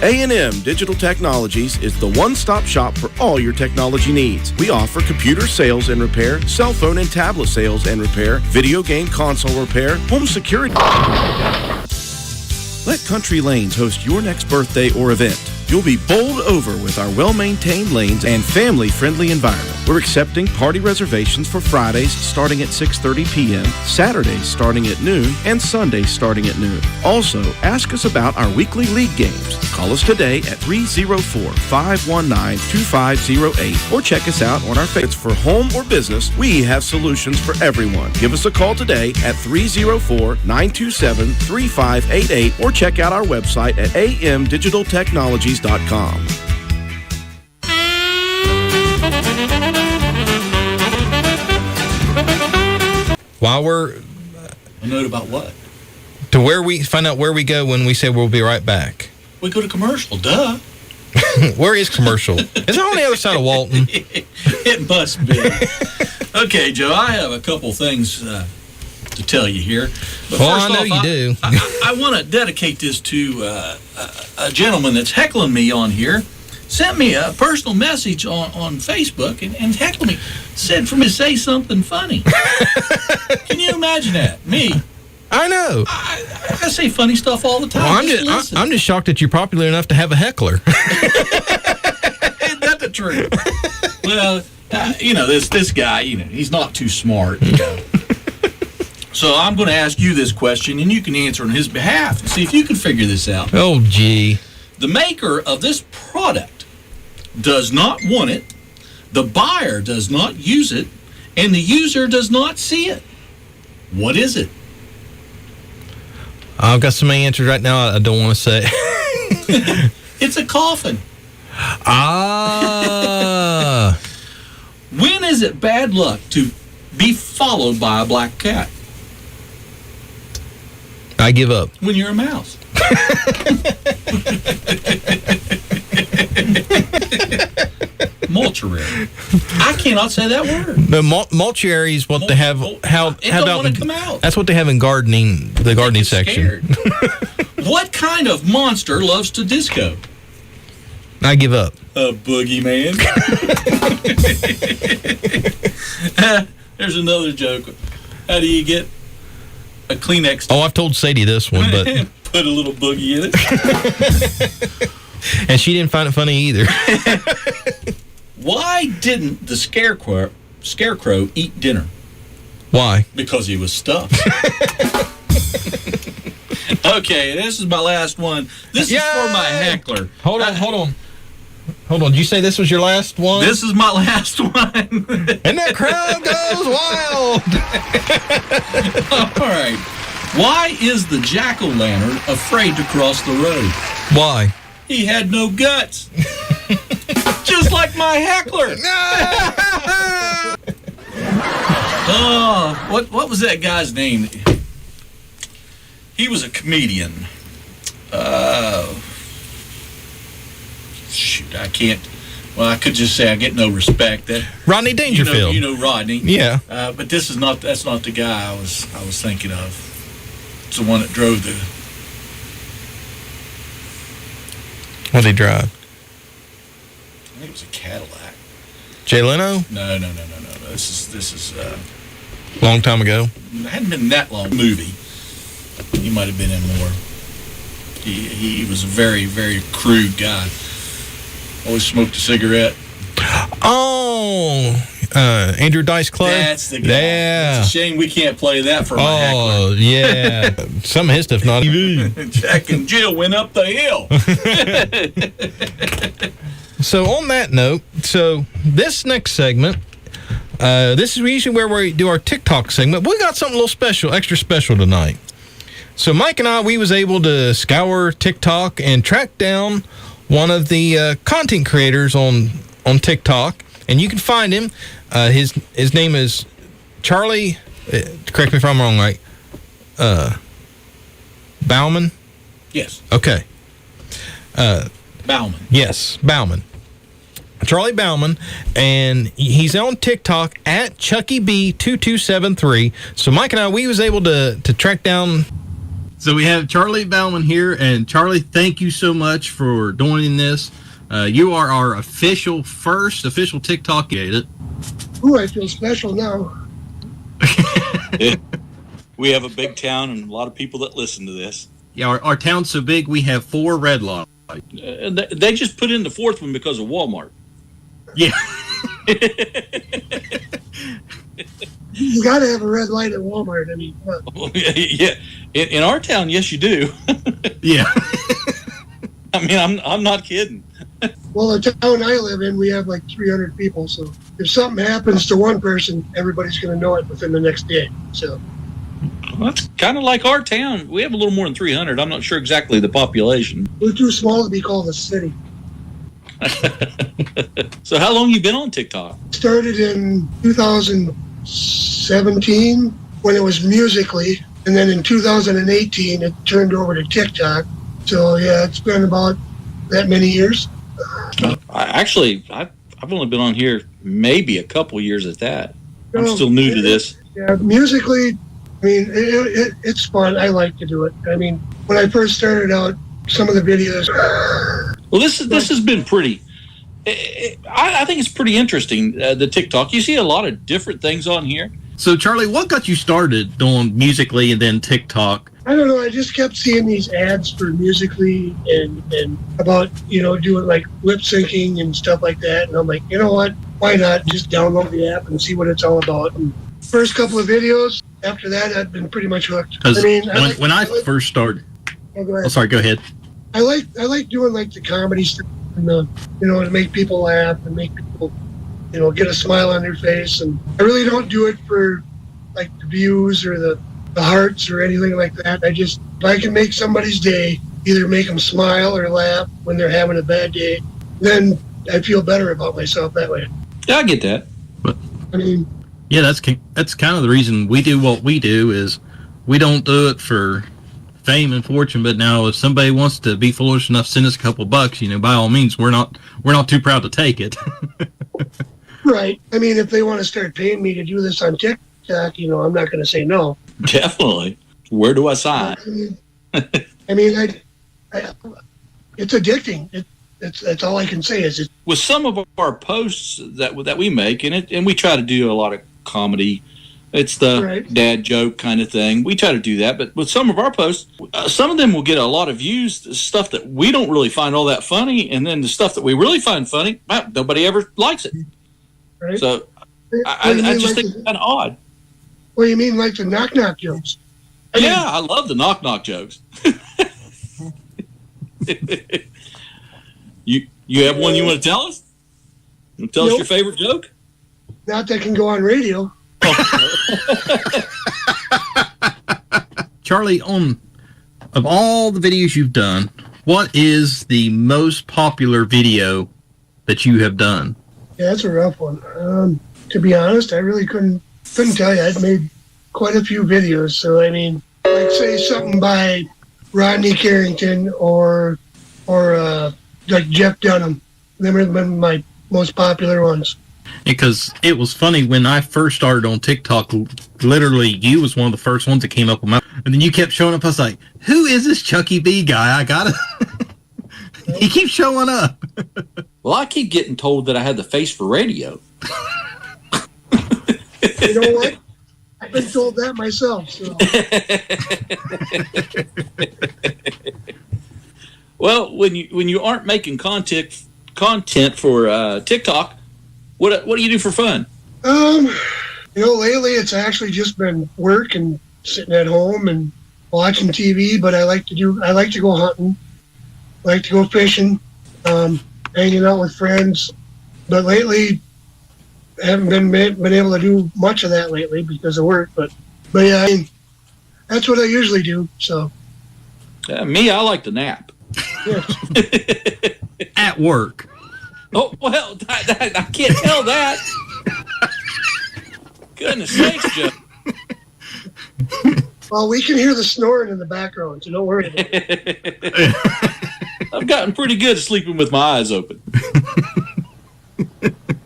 A&M Digital Technologies is the one-stop shop for all your technology needs. We offer computer sales and repair, cell phone and tablet sales and repair, video game console repair, home security. Let Country Lanes host your next birthday or event. You'll be bowled over with our well-maintained lanes and family-friendly environment. We're accepting party reservations for Fridays starting at 6:30 p.m., Saturdays starting at noon, and Sundays starting at noon. Also, ask us about our weekly league games. Call us today at 304-519-2508 or check us out on our Facebook. For home or business, we have solutions for everyone. Give us a call today at 304-927-3588 or check out our website at amdigitaltechnologies.com. While we're A note about what? to where we find out where we go when we say we'll be right back. We go to commercial, duh. Where is commercial? Is it on the other side of Walton? It must be. Okay, Joe, I have a couple things to tell you here. But Well, first I know off, you do. I want to dedicate this to a gentleman that's heckling me on here. Sent me a personal message on Facebook and heckled me. Said for me to say something funny. Can you imagine that? Me. I know. I say funny stuff all the time. Well, listen. I'm just shocked that you're popular enough to have a heckler. Isn't that the truth? Well, this guy, he's not too smart, So I'm going to ask you this question, and you can answer on his behalf and see if you can figure this out. Oh, gee. The maker of this product does not want it, the buyer does not use it, and the user does not see it. What is it? I've got so many answers right now I don't want to say. It's a coffin. Ah. When is it bad luck to be followed by a black cat? I give up. When you're a mouse. Mortuary. I cannot say that word. The mortuary is what they have. It don't want to come out. That's what they have in gardening, the gardening section. What kind of monster loves to disco? I give up. A boogeyman. There's another joke. How do you get a Kleenex? Oh, I've told Sadie this one, but put a little boogie in it. And she didn't find it funny either. Why didn't the scarecrow eat dinner? Why? Because he was stuffed. Okay, this is my last one. This is for my heckler. Hold on. Did you say this was your last one? This is my last one. And that crowd goes wild. All right. Why is the jack-o'-lantern afraid to cross the road? Why? He had no guts. Just like my heckler. Oh, what was that guy's name? He was a comedian. Shoot, I can't. Well, I could just say I get no respect. That Rodney Dangerfield. You know Rodney. Yeah. But that's not the guy I was thinking of. It's the one that drove the. What did he drive? I think it was a Cadillac. Jay Leno? No. This is Long time ago. It hadn't been that long. Movie. He might have been in more. He was a very, very crude guy. Always smoked a cigarette. Oh, Andrew Dice Clay. That's the guy. Yeah. It's a shame we can't play that for my heckler. Oh, yeah. Some of his stuff not even. Jack and Jill went up the hill. So on that note, this next segment, this is usually where we do our TikTok segment. We got something a little special, extra special tonight. So Mike and I, we was able to scour TikTok and track down one of the content creators on TikTok, and you can find him. His name is Charlie. Correct me if I'm wrong. Right? Bauman. Yes. Okay. Bauman. Yes, Bauman. Charlie Bauman, and he's on TikTok at ChuckyB2273. So Mike and I, we was able to track down. So we have Charlie Bauman here, and Charlie, thank you so much for doing this. You are our first official TikTok creator. Ooh, I feel special now. We have a big town and a lot of people that listen to this. Yeah, our town's so big, we have 4 red lights. They just put in the 4th one because of Walmart. Yeah. You got to have a red light at Walmart. I mean, what? Yeah. In our town, yes, you do. Yeah. I mean, I'm not kidding. Well, the town I live in, we have like 300 people. So if something happens to one person, everybody's going to know it within the next day. So. Well, that's kind of like our town. We have a little more than 300. I'm not sure exactly the population. We're too small to be called a city. So how long you been on TikTok? Started in 2017 when it was Musical.ly, and then in 2018 it turned over to TikTok. So yeah, it's been about that many years. I've only been on here maybe a couple years at that. I'm still new to this. Yeah, Musical.ly, I mean, it's fun. I like to do it. I mean, when I first started out, some of the videos. Well, this has been pretty. I think it's pretty interesting. The TikTok, you see a lot of different things on here. So, Charlie, what got you started doing Musical.ly and then TikTok? I don't know. I just kept seeing these ads for Musical.ly and about doing like lip syncing and stuff like that. And I'm like, you know what? Why not just download the app and see what it's all about? And first couple of videos. After that, I've been pretty much hooked. I mean, when I first started. Oh, sorry. Go ahead. I like doing like the comedy stuff and to make people laugh and make people get a smile on their face. And I really don't do it for like the views or the hearts or anything like that. If I can make somebody's day, either make them smile or laugh when they're having a bad day, then I feel better about myself that way. Yeah, I get that. But I mean, yeah, that's kind of the reason we do what we do. Is we don't do it for fame and fortune, but now if somebody wants to be foolish enough to send us a couple bucks, by all means, we're not too proud to take it. Right. I mean, if they want to start paying me to do this on TikTok, I'm not going to say no. Definitely. Where do I sign? I mean, it's addicting. That's all I can say is with some of our posts that we make, and we try to do a lot of comedy. It's the dad joke kind of thing. We try to do that, but with some of our posts, some of them will get a lot of views, stuff that we don't really find all that funny, and then the stuff that we really find funny, nobody ever likes it. Right. So I just think it's kind of odd. Well, you mean like the knock-knock jokes? I love the knock-knock jokes. You have one you want to tell us? You want to tell us your favorite joke? Not that can go on radio. Charlie, of all the videos you've done, what is the most popular video that you have done? Yeah, that's a rough one. To be honest, I really couldn't tell you. I've made quite a few videos. So, I mean, like say something by Rodney Carrington or like Jeff Dunham. Them have been my most popular ones. Because it was funny when I first started on TikTok, literally you was one of the first ones that came up with my, and then you kept showing up. I was like, who is this Chucky B guy? I gotta, he keeps showing up. Well, I keep getting told that I had the face for radio. You know what? I've been told that myself. So. Well, when you aren't making content for TikTok, what do you do for fun? Lately it's actually just been work and sitting at home and watching TV. But I like to go hunting, I like to go fishing, hanging out with friends. But lately, I haven't been able to do much of that lately because of work. But yeah, I mean, that's what I usually do. So. Me, I like to nap. At work. Oh, well, I can't tell that. Goodness sakes, Joe. Well, we can hear the snoring in the background, so don't worry about it. I've gotten pretty good at sleeping with my eyes open.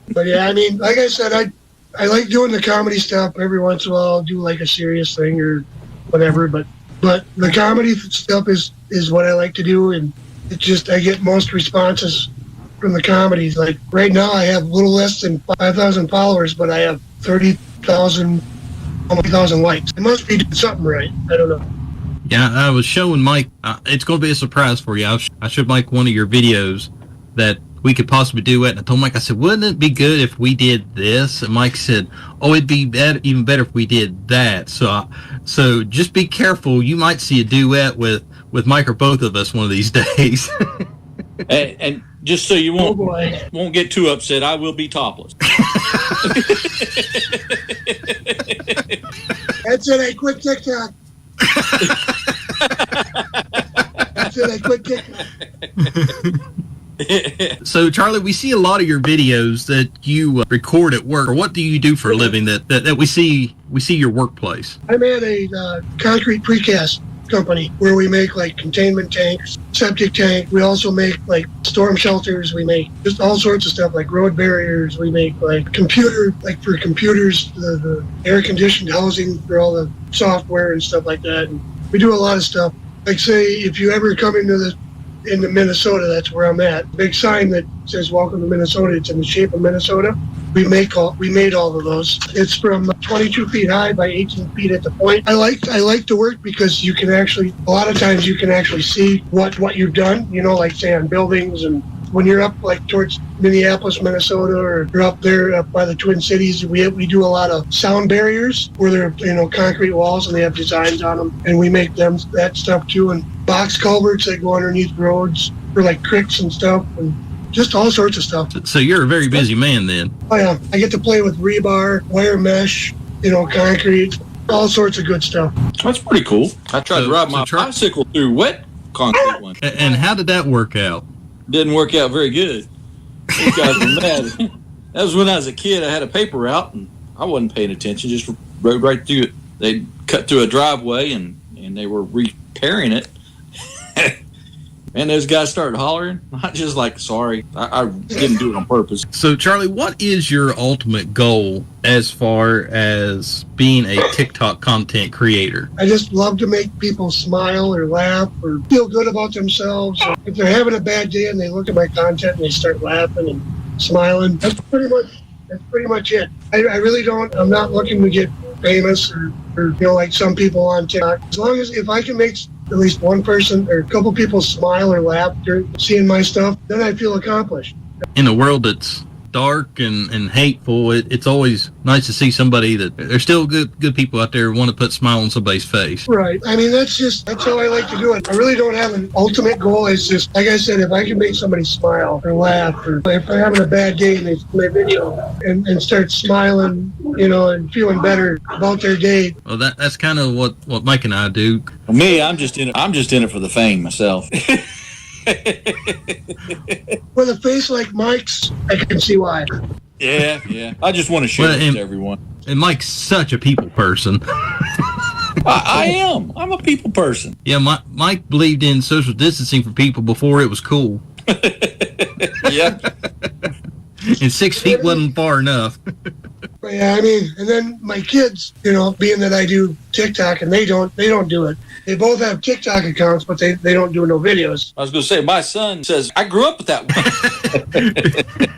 But yeah, I mean, like I said, I like doing the comedy stuff. Every once in a while, I'll do like a serious thing or whatever. But the comedy stuff is what I like to do, and it's just I get most responses from the comedies. Like right now, I have a little less than 5,000 followers, but I have 30,000, almost 1,000 likes. I must be doing something right. I don't know. Yeah, I was showing Mike. It's going to be a surprise for you. I showed Mike one of your videos that we could possibly do it. And I told Mike, I said, wouldn't it be good if we did this? And Mike said, oh, it'd be even better if we did that. So just be careful. You might see a duet with Mike or both of us one of these days. and just so you won't get too upset, I will be topless. That's it. I quit TikTok. That's it. I quit TikTok. So, Charlie, we see a lot of your videos that you record at work. Or what do you do for a living that we see your workplace? I'm at a concrete precast company where we make like containment tanks, septic tank. We also make like storm shelters. We make just all sorts of stuff like road barriers. We make like for computers, the air conditioned housing for all the software and stuff like that. And we do a lot of stuff. Like say, if you ever come into Minnesota, that's where I'm at. Big sign that says "Welcome to Minnesota." It's in the shape of Minnesota. We made all of those. It's from 22 feet high by 18 feet at the point. I like to work because you can actually, a lot of times you can actually see what you've done. You know, like say on buildings, and when you're up like towards Minneapolis, Minnesota, or you're up there up by the Twin Cities, we do a lot of sound barriers where they're concrete walls and they have designs on them, and we make that stuff too. And box culverts that go underneath roads for like creeks and stuff, and just all sorts of stuff. So you're a very busy man then. Oh yeah, I get to play with rebar, wire mesh, concrete, all sorts of good stuff. That's pretty cool. I tried to ride my bicycle through wet concrete one. And how did that work out? Didn't work out very good. These guys were mad. That was when I was a kid. I had a paper route, and I wasn't paying attention. Just rode right through it. They cut through a driveway, and they were repairing it. And those guys started hollering. I just like, sorry, I didn't do it on purpose. So, Charlie, what is your ultimate goal as far as being a TikTok content creator? I just love to make people smile or laugh or feel good about themselves. If they're having a bad day and they look at my content and they start laughing and smiling, that's pretty much it. I really don't. I'm not looking to get famous or like some people on TikTok. As long as if I can make at least one person or a couple people smile or laugh during seeing my stuff, then I feel accomplished. In a world that's dark and hateful, it's always nice to see somebody that there's still good people out there who want to put a smile on somebody's face. Right. I mean, that's how I like to do it. I really don't have an ultimate goal. It's just, like I said, if I can make somebody smile or laugh, or if they're having a bad day and they play video and start smiling, and feeling better about their day. Well, that's kind of what Mike and I do. For me, I'm just in it for the fame myself. With a face like Mike's, I can see why. Yeah. I just want to share it with everyone. And Mike's such a people person. I am. I'm a people person. Yeah, Mike believed in social distancing for people before it was cool. Yeah. And 6 feet wasn't far enough. Yeah, I mean, and then my kids, being that I do TikTok and they don't do it. They both have TikTok accounts, but they don't do no videos. I was going to say, my son says, I grew up with that one.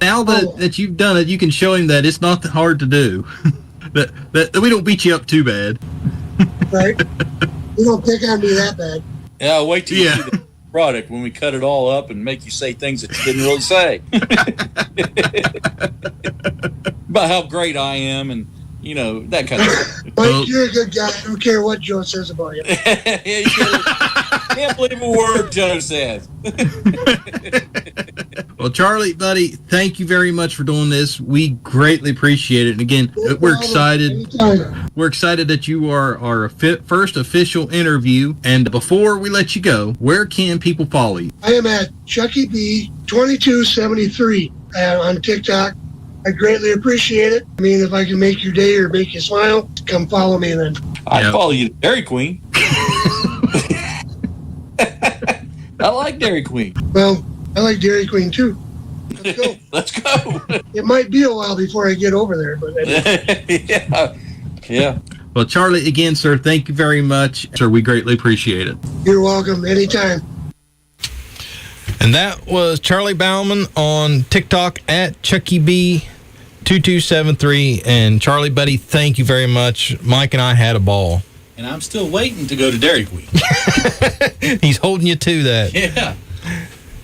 Now that you've done it, you can show him that it's not that hard to do. that we don't beat you up too bad. Right? You don't pick on me that bad. Yeah, I'll wait till you see the product when we cut it all up and make you say things that you didn't really say. About how great I am and, that kind of stuff. Mike, you're a good guy. I don't care what Joe says about you. Can't believe a word Joe says. Well, Charlie, buddy, thank you very much for doing this. We greatly appreciate it. And again, we're excited. Anytime. We're excited that you are our first official interview. And before we let you go, where can people follow you? I am at Chucky B 2273 on TikTok. I greatly appreciate it. I mean, if I can make your day or make you smile, come follow me then. I follow you, Dairy Queen. I like Dairy Queen. Well, I like Dairy Queen too. Let's go. Let's go. It might be a while before I get over there, but yeah. Well, Charlie, again, sir, thank you very much. Sir, we greatly appreciate it. You're welcome. Anytime. And that was Charlie Bauman on TikTok at Chucky B 2273. And Charlie, buddy, thank you very much. Mike and I had a ball. And I'm still waiting to go to Dairy Queen. He's holding you to that. Yeah.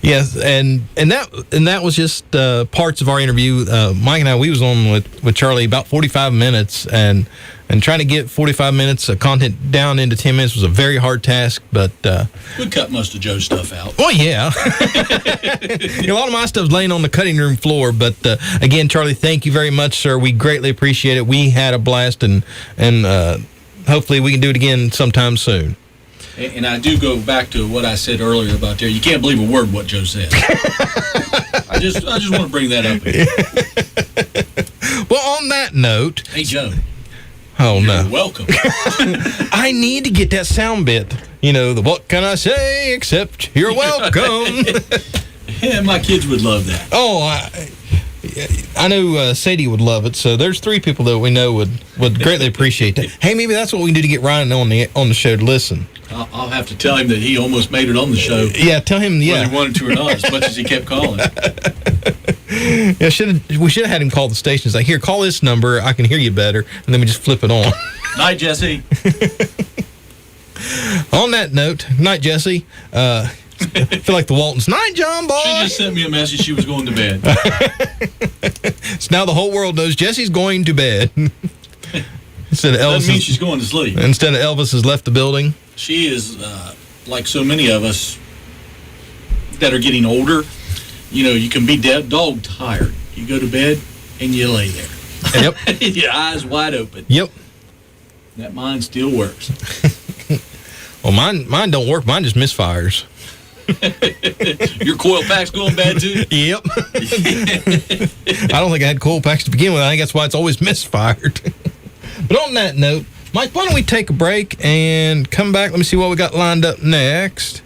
Yes, and that was just parts of our interview. Mike and I, we was on with Charlie about 45 minutes, and trying to get 45 minutes of content down into 10 minutes was a very hard task. But we cut most of Joe's stuff out. Oh yeah, a lot of my stuff's laying on the cutting room floor. But again, Charlie, thank you very much, sir. We greatly appreciate it. We had a blast, and hopefully we can do it again sometime soon. And I do go back to what I said earlier about there. You can't believe a word what Joe said. I just want to bring that up here. Well, on that note. Hey, Joe. Oh, no. You're welcome. I need to get that sound bit. You know, the what can I say except you're welcome. Yeah, my kids would love that. Oh, I know Sadie would love it. So there's 3 people that we know would greatly appreciate that. Hey, maybe that's what we can do to get Ryan on the show to listen. I'll have to tell him that he almost made it on the show. Yeah, tell him. Yeah, whether he wanted to or not, as much as he kept calling. Yeah, we should have had him call the station. It's like, here, call this number. I can hear you better, and then we just flip it on. Night, Jesse. On that note, night, Jesse. I feel like the Waltons. Night, John boy. She just sent me a message. She was going to bed. So now the whole world knows Jesse's going to bed. Instead of Elvis. Doesn't mean she's going to sleep. Instead of Elvis has left the building. She is like so many of us that are getting older. You know, you can be dog tired. You go to bed and you lay there. Yep. Your eyes wide open. Yep. That mine still works. Well, mine don't work. Mine just misfires. Your coil pack's going bad too? Yep. I don't think I had coil packs to begin with. I think that's why it's always misfired. But on that note, Mike, why don't we take a break and come back? Let me see what we got lined up next.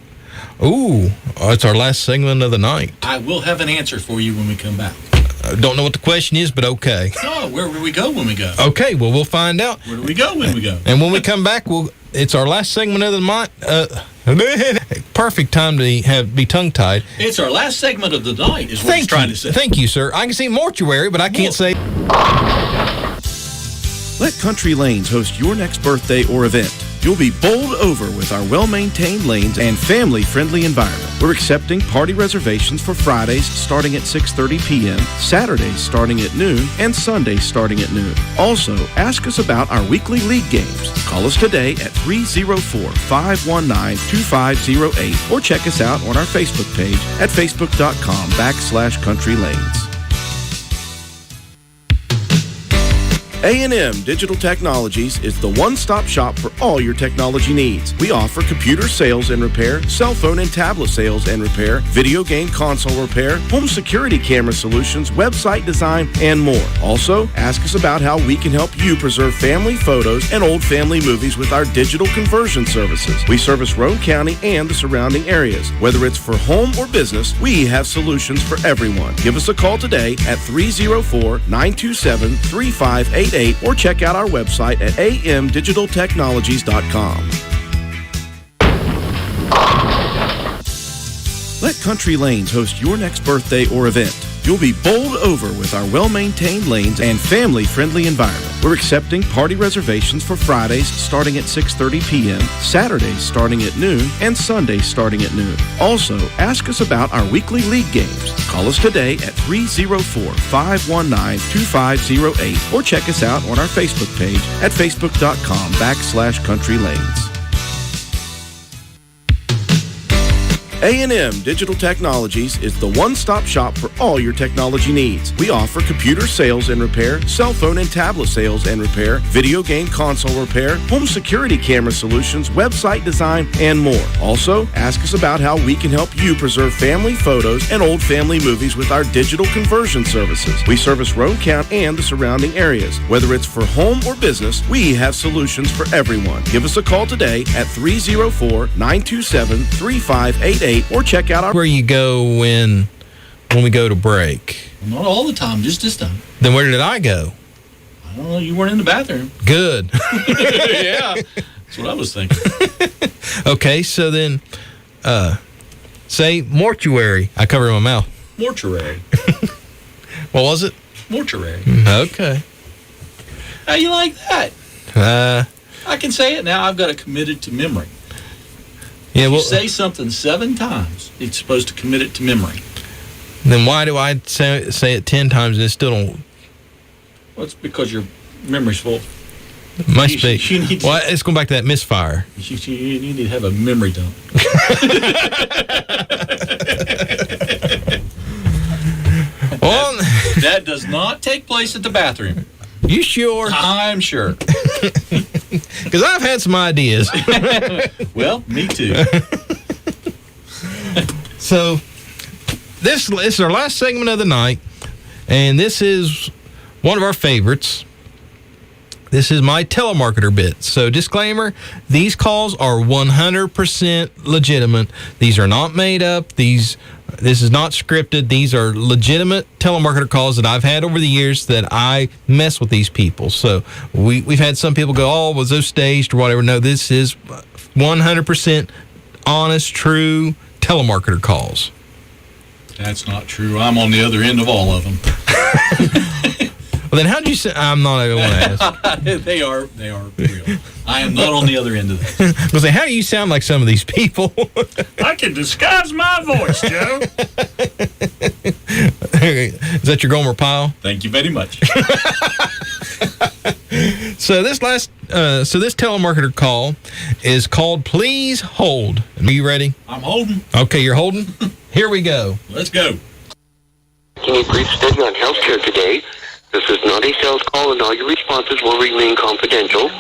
Ooh, it's our last segment of the night. I will have an answer for you when we come back. I don't know what the question is, but okay. No, where will we go when we go? Okay, well, we'll find out. Where do we go when we go? And when we come back, it's our last segment of the night. Perfect time to be tongue-tied. It's our last segment of the night is what he's trying to say. Thank you, sir. I can say mortuary, but I can't say... Let Country Lanes host your next birthday or event. You'll be bowled over with our well-maintained lanes and family-friendly environment. We're accepting party reservations for Fridays starting at 6:30 p.m., Saturdays starting at noon, and Sundays starting at noon. Also, ask us about our weekly league games. Call us today at 304-519-2508 or check us out on our Facebook page at facebook.com/Country Lanes. A&M Digital Technologies is the one-stop shop for all your technology needs. We offer computer sales and repair, cell phone and tablet sales and repair, video game console repair, home security camera solutions, website design, and more. Also, ask us about how we can help you preserve family photos and old family movies with our digital conversion services. We service Roane County and the surrounding areas. Whether it's for home or business, we have solutions for everyone. Give us a call today at 304-927-3588 or check out our website at amdigitaltechnologies.com. Let Country Lanes host your next birthday or event. You'll be bowled over with our well-maintained lanes and family-friendly environment. We're accepting party reservations for Fridays starting at 6:30 p.m., Saturdays starting at noon, and Sundays starting at noon. Also, ask us about our weekly league games. Call us today at 304-519-2508 or check us out on our Facebook page at facebook.com/Country Lanes. A&M Digital Technologies is the one-stop shop for all your technology needs. We offer computer sales and repair, cell phone and tablet sales and repair, video game console repair, home security camera solutions, website design, and more. Also, ask us about how we can help you preserve family photos and old family movies with our digital conversion services. We service Roane County and the surrounding areas. Whether it's for home or business, we have solutions for everyone. Give us a call today at 304-927-3588 or check out our... Where you go when we go to break? Not all the time, just this time. Then where did I go? I don't know, you weren't in the bathroom. Good. Yeah, that's what I was thinking. Okay, so then, say mortuary. I covered my mouth. Mortuary. What was it? Mortuary. Okay. How you like that? I can say it now. I've got it committed to memory. Yeah, well, you say something 7 times, it's supposed to commit it to memory. Then why do I say it 10 times and it still don't? Well, it's because your memory's full. Must be. Well, let's go back to that misfire. You need to have a memory dump. Well, that does not take place at the bathroom. You sure? I'm sure. Because I've had some ideas. Well, me too. So, this is our last segment of the night, and this is one of our favorites. This is my telemarketer bit. So, disclaimer, these calls are 100% legitimate. These are not made up. This is not scripted. These are legitimate telemarketer calls that I've had over the years that I mess with these people. So, we've had some people go, oh, was those staged or whatever. No, this is 100% honest, true telemarketer calls. That's not true. I'm on the other end of all of them. Well, then how did you say? I'm not even going to ask. They are real. I am not on the other end of this. I was like, how do you sound like some of these people? I can disguise my voice, Joe. Is that your Gomer Pyle? Thank you very much. So this telemarketer call is called Please Hold. Are you ready? I'm holding. Okay, you're holding? Here we go. Let's go. Can you brief study on healthcare today? This is not a sales call and all your responses will remain confidential.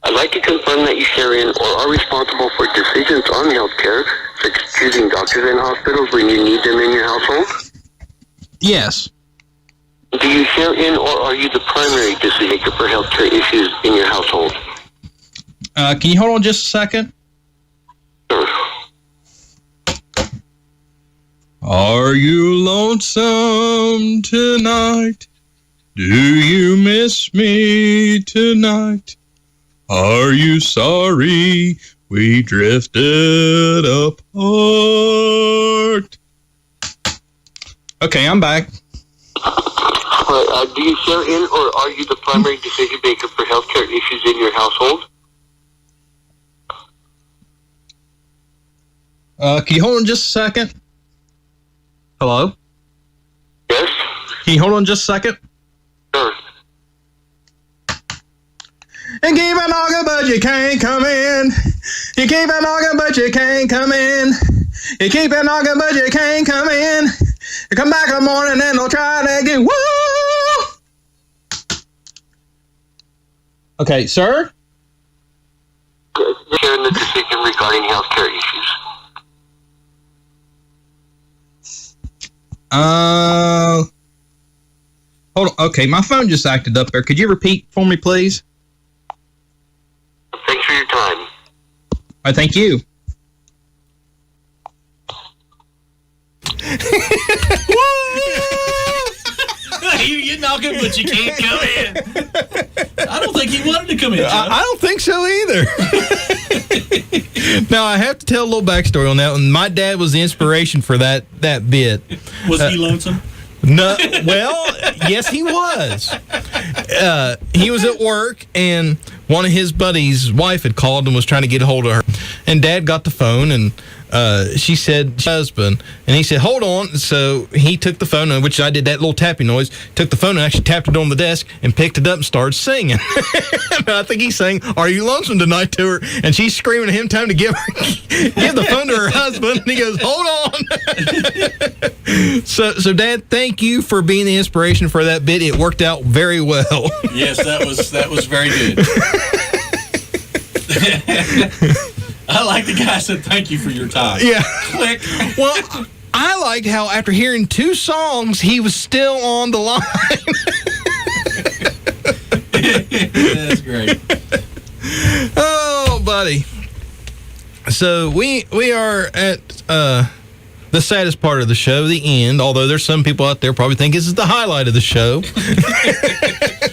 I'd like to confirm that you share in or are responsible for decisions on healthcare, such as choosing doctors and hospitals when you need them in your household. Yes. Do you share in or are you the primary decision maker for healthcare issues in your household? Can you hold on just a second? Sure. Are you lonesome tonight? Do you miss me tonight? Are you sorry we drifted apart? Okay, I'm back. Do you share in or are you the primary decision maker for healthcare issues in your household? Can you hold on just a second? Hello? Yes? Can you hold on just a second? Sure. And keep on knocking, but you can't come in. You keep on knocking, but you can't come in. You keep on knocking, but you can't come in. You come back in the morning and they'll try to get woo. Okay, sir? Sharing the decision regarding healthcare issues. Hold on. Okay, my phone just acted up there. Could you repeat for me, please? Thanks for your time. All right, thank you. You're knocking, but you can't come in. I don't think he wanted to come in, Joe. I don't think so either. Now, I have to tell a little backstory on that one. My dad was the inspiration for that bit. Was he lonesome? No. Well, yes, he was. He was at work, and one of his buddies' wife had called and was trying to get a hold of her. And Dad got the phone, and she said, husband. And he said, hold on. So he took the phone, which I did that little tapping noise, took the phone and actually tapped it on the desk and picked it up and started singing. I think he sang, "Are You Lonesome Tonight?" to her. And she's screaming at him, time to give the phone to her husband. And he goes, hold on. So Dad, thank you for being the inspiration for that bit. It worked out very well. Yes, that was very good. I like the guy said, "Thank you for your time." Yeah. Click. Well, I liked how after hearing 2 songs, he was still on the line. That's great. Oh, buddy. So we are at the saddest part of the show, the end, although there's some people out there probably think this is the highlight of the show.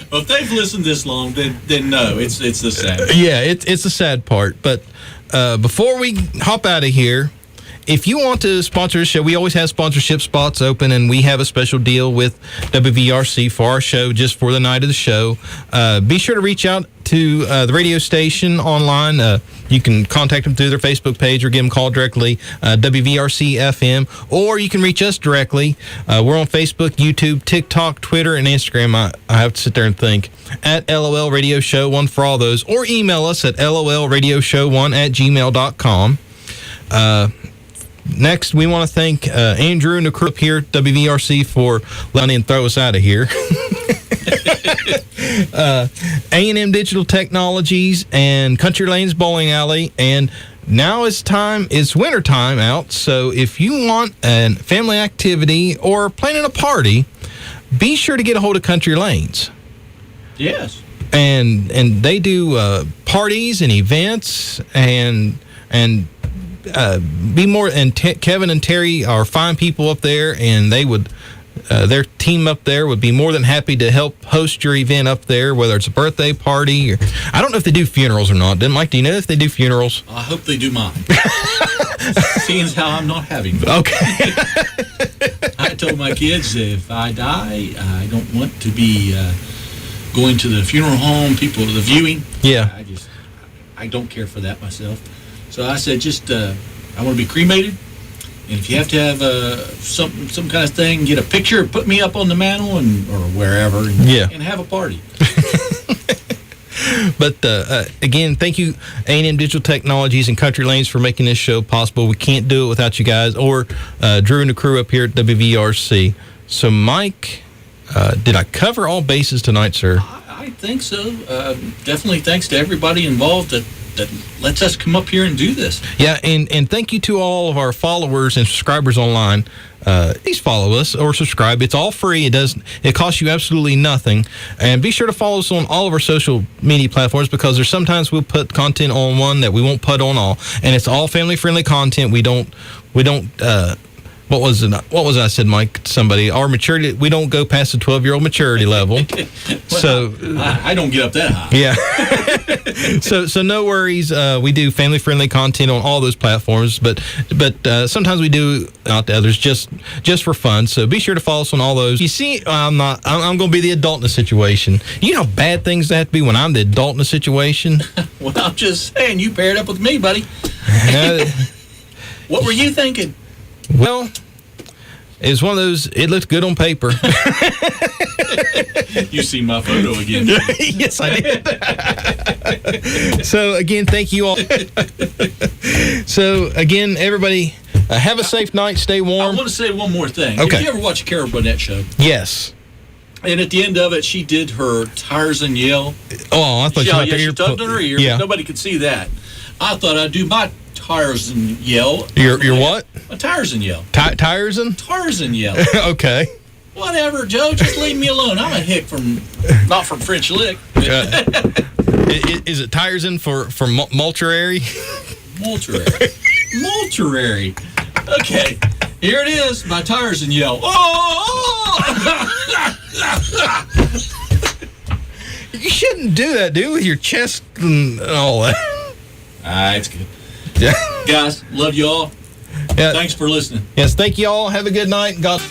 Well, if they've listened this long, then no, it's the sad. Yeah, it's the sad part. But before we hop out of here, if you want to sponsor the show, we always have sponsorship spots open, and we have a special deal with WVRC for our show, just for the night of the show. Be sure to reach out to the radio station online. You can contact them through their Facebook page or give them a call directly, WVRC FM, or you can reach us directly. We're on Facebook, YouTube, TikTok, Twitter, and Instagram. I have to sit there and think. At LOL Radio Show 1 for all those, or email us at lolradioshow1@gmail.com. Next, we want to thank Andrew and the crew up here at WVRC for letting him throw us out of here. A&M Digital Technologies and Country Lanes Bowling Alley. And now it's winter time out, so if you want a family activity or planning a party, be sure to get a hold of Country Lanes. Yes. And they do parties and events and be more. And Kevin and Terry are fine people up there, and they would. Their team up there would be more than happy to help host your event up there, whether it's a birthday party or I don't know if they do funerals or not. Mike, do you know if they do funerals? I hope they do mine. Seeing as how I'm not having them. Okay. I told my kids if I die, I don't want to be going to the funeral home, the viewing. Yeah. I don't care for that myself. So I said, I want to be cremated. And if you have to have some kind of thing, get a picture, put me up on the mantle or wherever, and have a party. But again, thank you, A&M Digital Technologies and Country Lanes, for making this show possible. We can't do it without you guys, or Drew and the crew up here at WVRC. So, Mike, did I cover all bases tonight, sir? I think so. Definitely thanks to everybody involved that lets us come up here and do this. Yeah, and thank you to all of our followers and subscribers online. Please follow us or subscribe. It's all free. It costs you absolutely nothing. And be sure to follow us on all of our social media platforms, because there's sometimes we'll put content on one that we won't put on all, and it's all family friendly content. We don't what was it I said, Mike, to somebody? Our maturity, we don't go past the 12-year-old maturity level. Well, so I don't get up that high. Yeah. So no worries. We do family-friendly content on all those platforms, but sometimes we do not the others just for fun. So be sure to follow us on all those. You see, I'm going to be the adult in the situation. You know how bad things have to be when I'm the adult in the situation? Well, I'm just saying, you paired up with me, buddy. What were you thinking? Well, it was one of those, it looked good on paper. You see my photo again. Yes, I did. So, again, thank you all. So, again, everybody, have a safe night. Stay warm. I want to say one more thing. Okay. Did you ever watch a Carol Burnett show? Yes. And at the end of it, she did her Tarzan yell. Oh, I thought she tugged in her ear. Yeah. But nobody could see that. I thought I'd do my Tarzan yell. Your what? A Tarzan yell. Tarzan? Tarzan yell. Okay. Whatever, Joe. Just leave me alone. I'm a hick not from French Lick. Is it Tarzan for Mortuary? Mortuary. Okay. Here it is. My Tarzan yell. Oh! You shouldn't do that, dude, with your chest and all that. It's good. Yeah. Guys, love you all. Yeah. Thanks for listening. Yes, thank you all. Have a good night. God.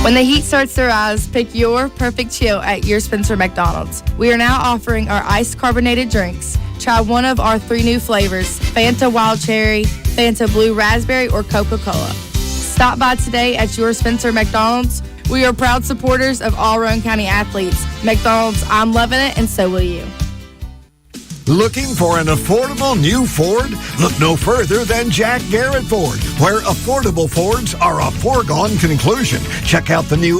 When the heat starts to rise, pick your perfect chill at your Spencer McDonald's. We are now offering our iced carbonated drinks. Try one of our 3 new flavors, Fanta Wild Cherry, Fanta Blue Raspberry, or Coca-Cola. Stop by today at your Spencer McDonald's. We are proud supporters of all Roane County athletes. McDonald's, I'm loving it, and so will you. Looking for an affordable new Ford? Look no further than Jack Garrett Ford, where affordable Fords are a foregone conclusion. Check out the new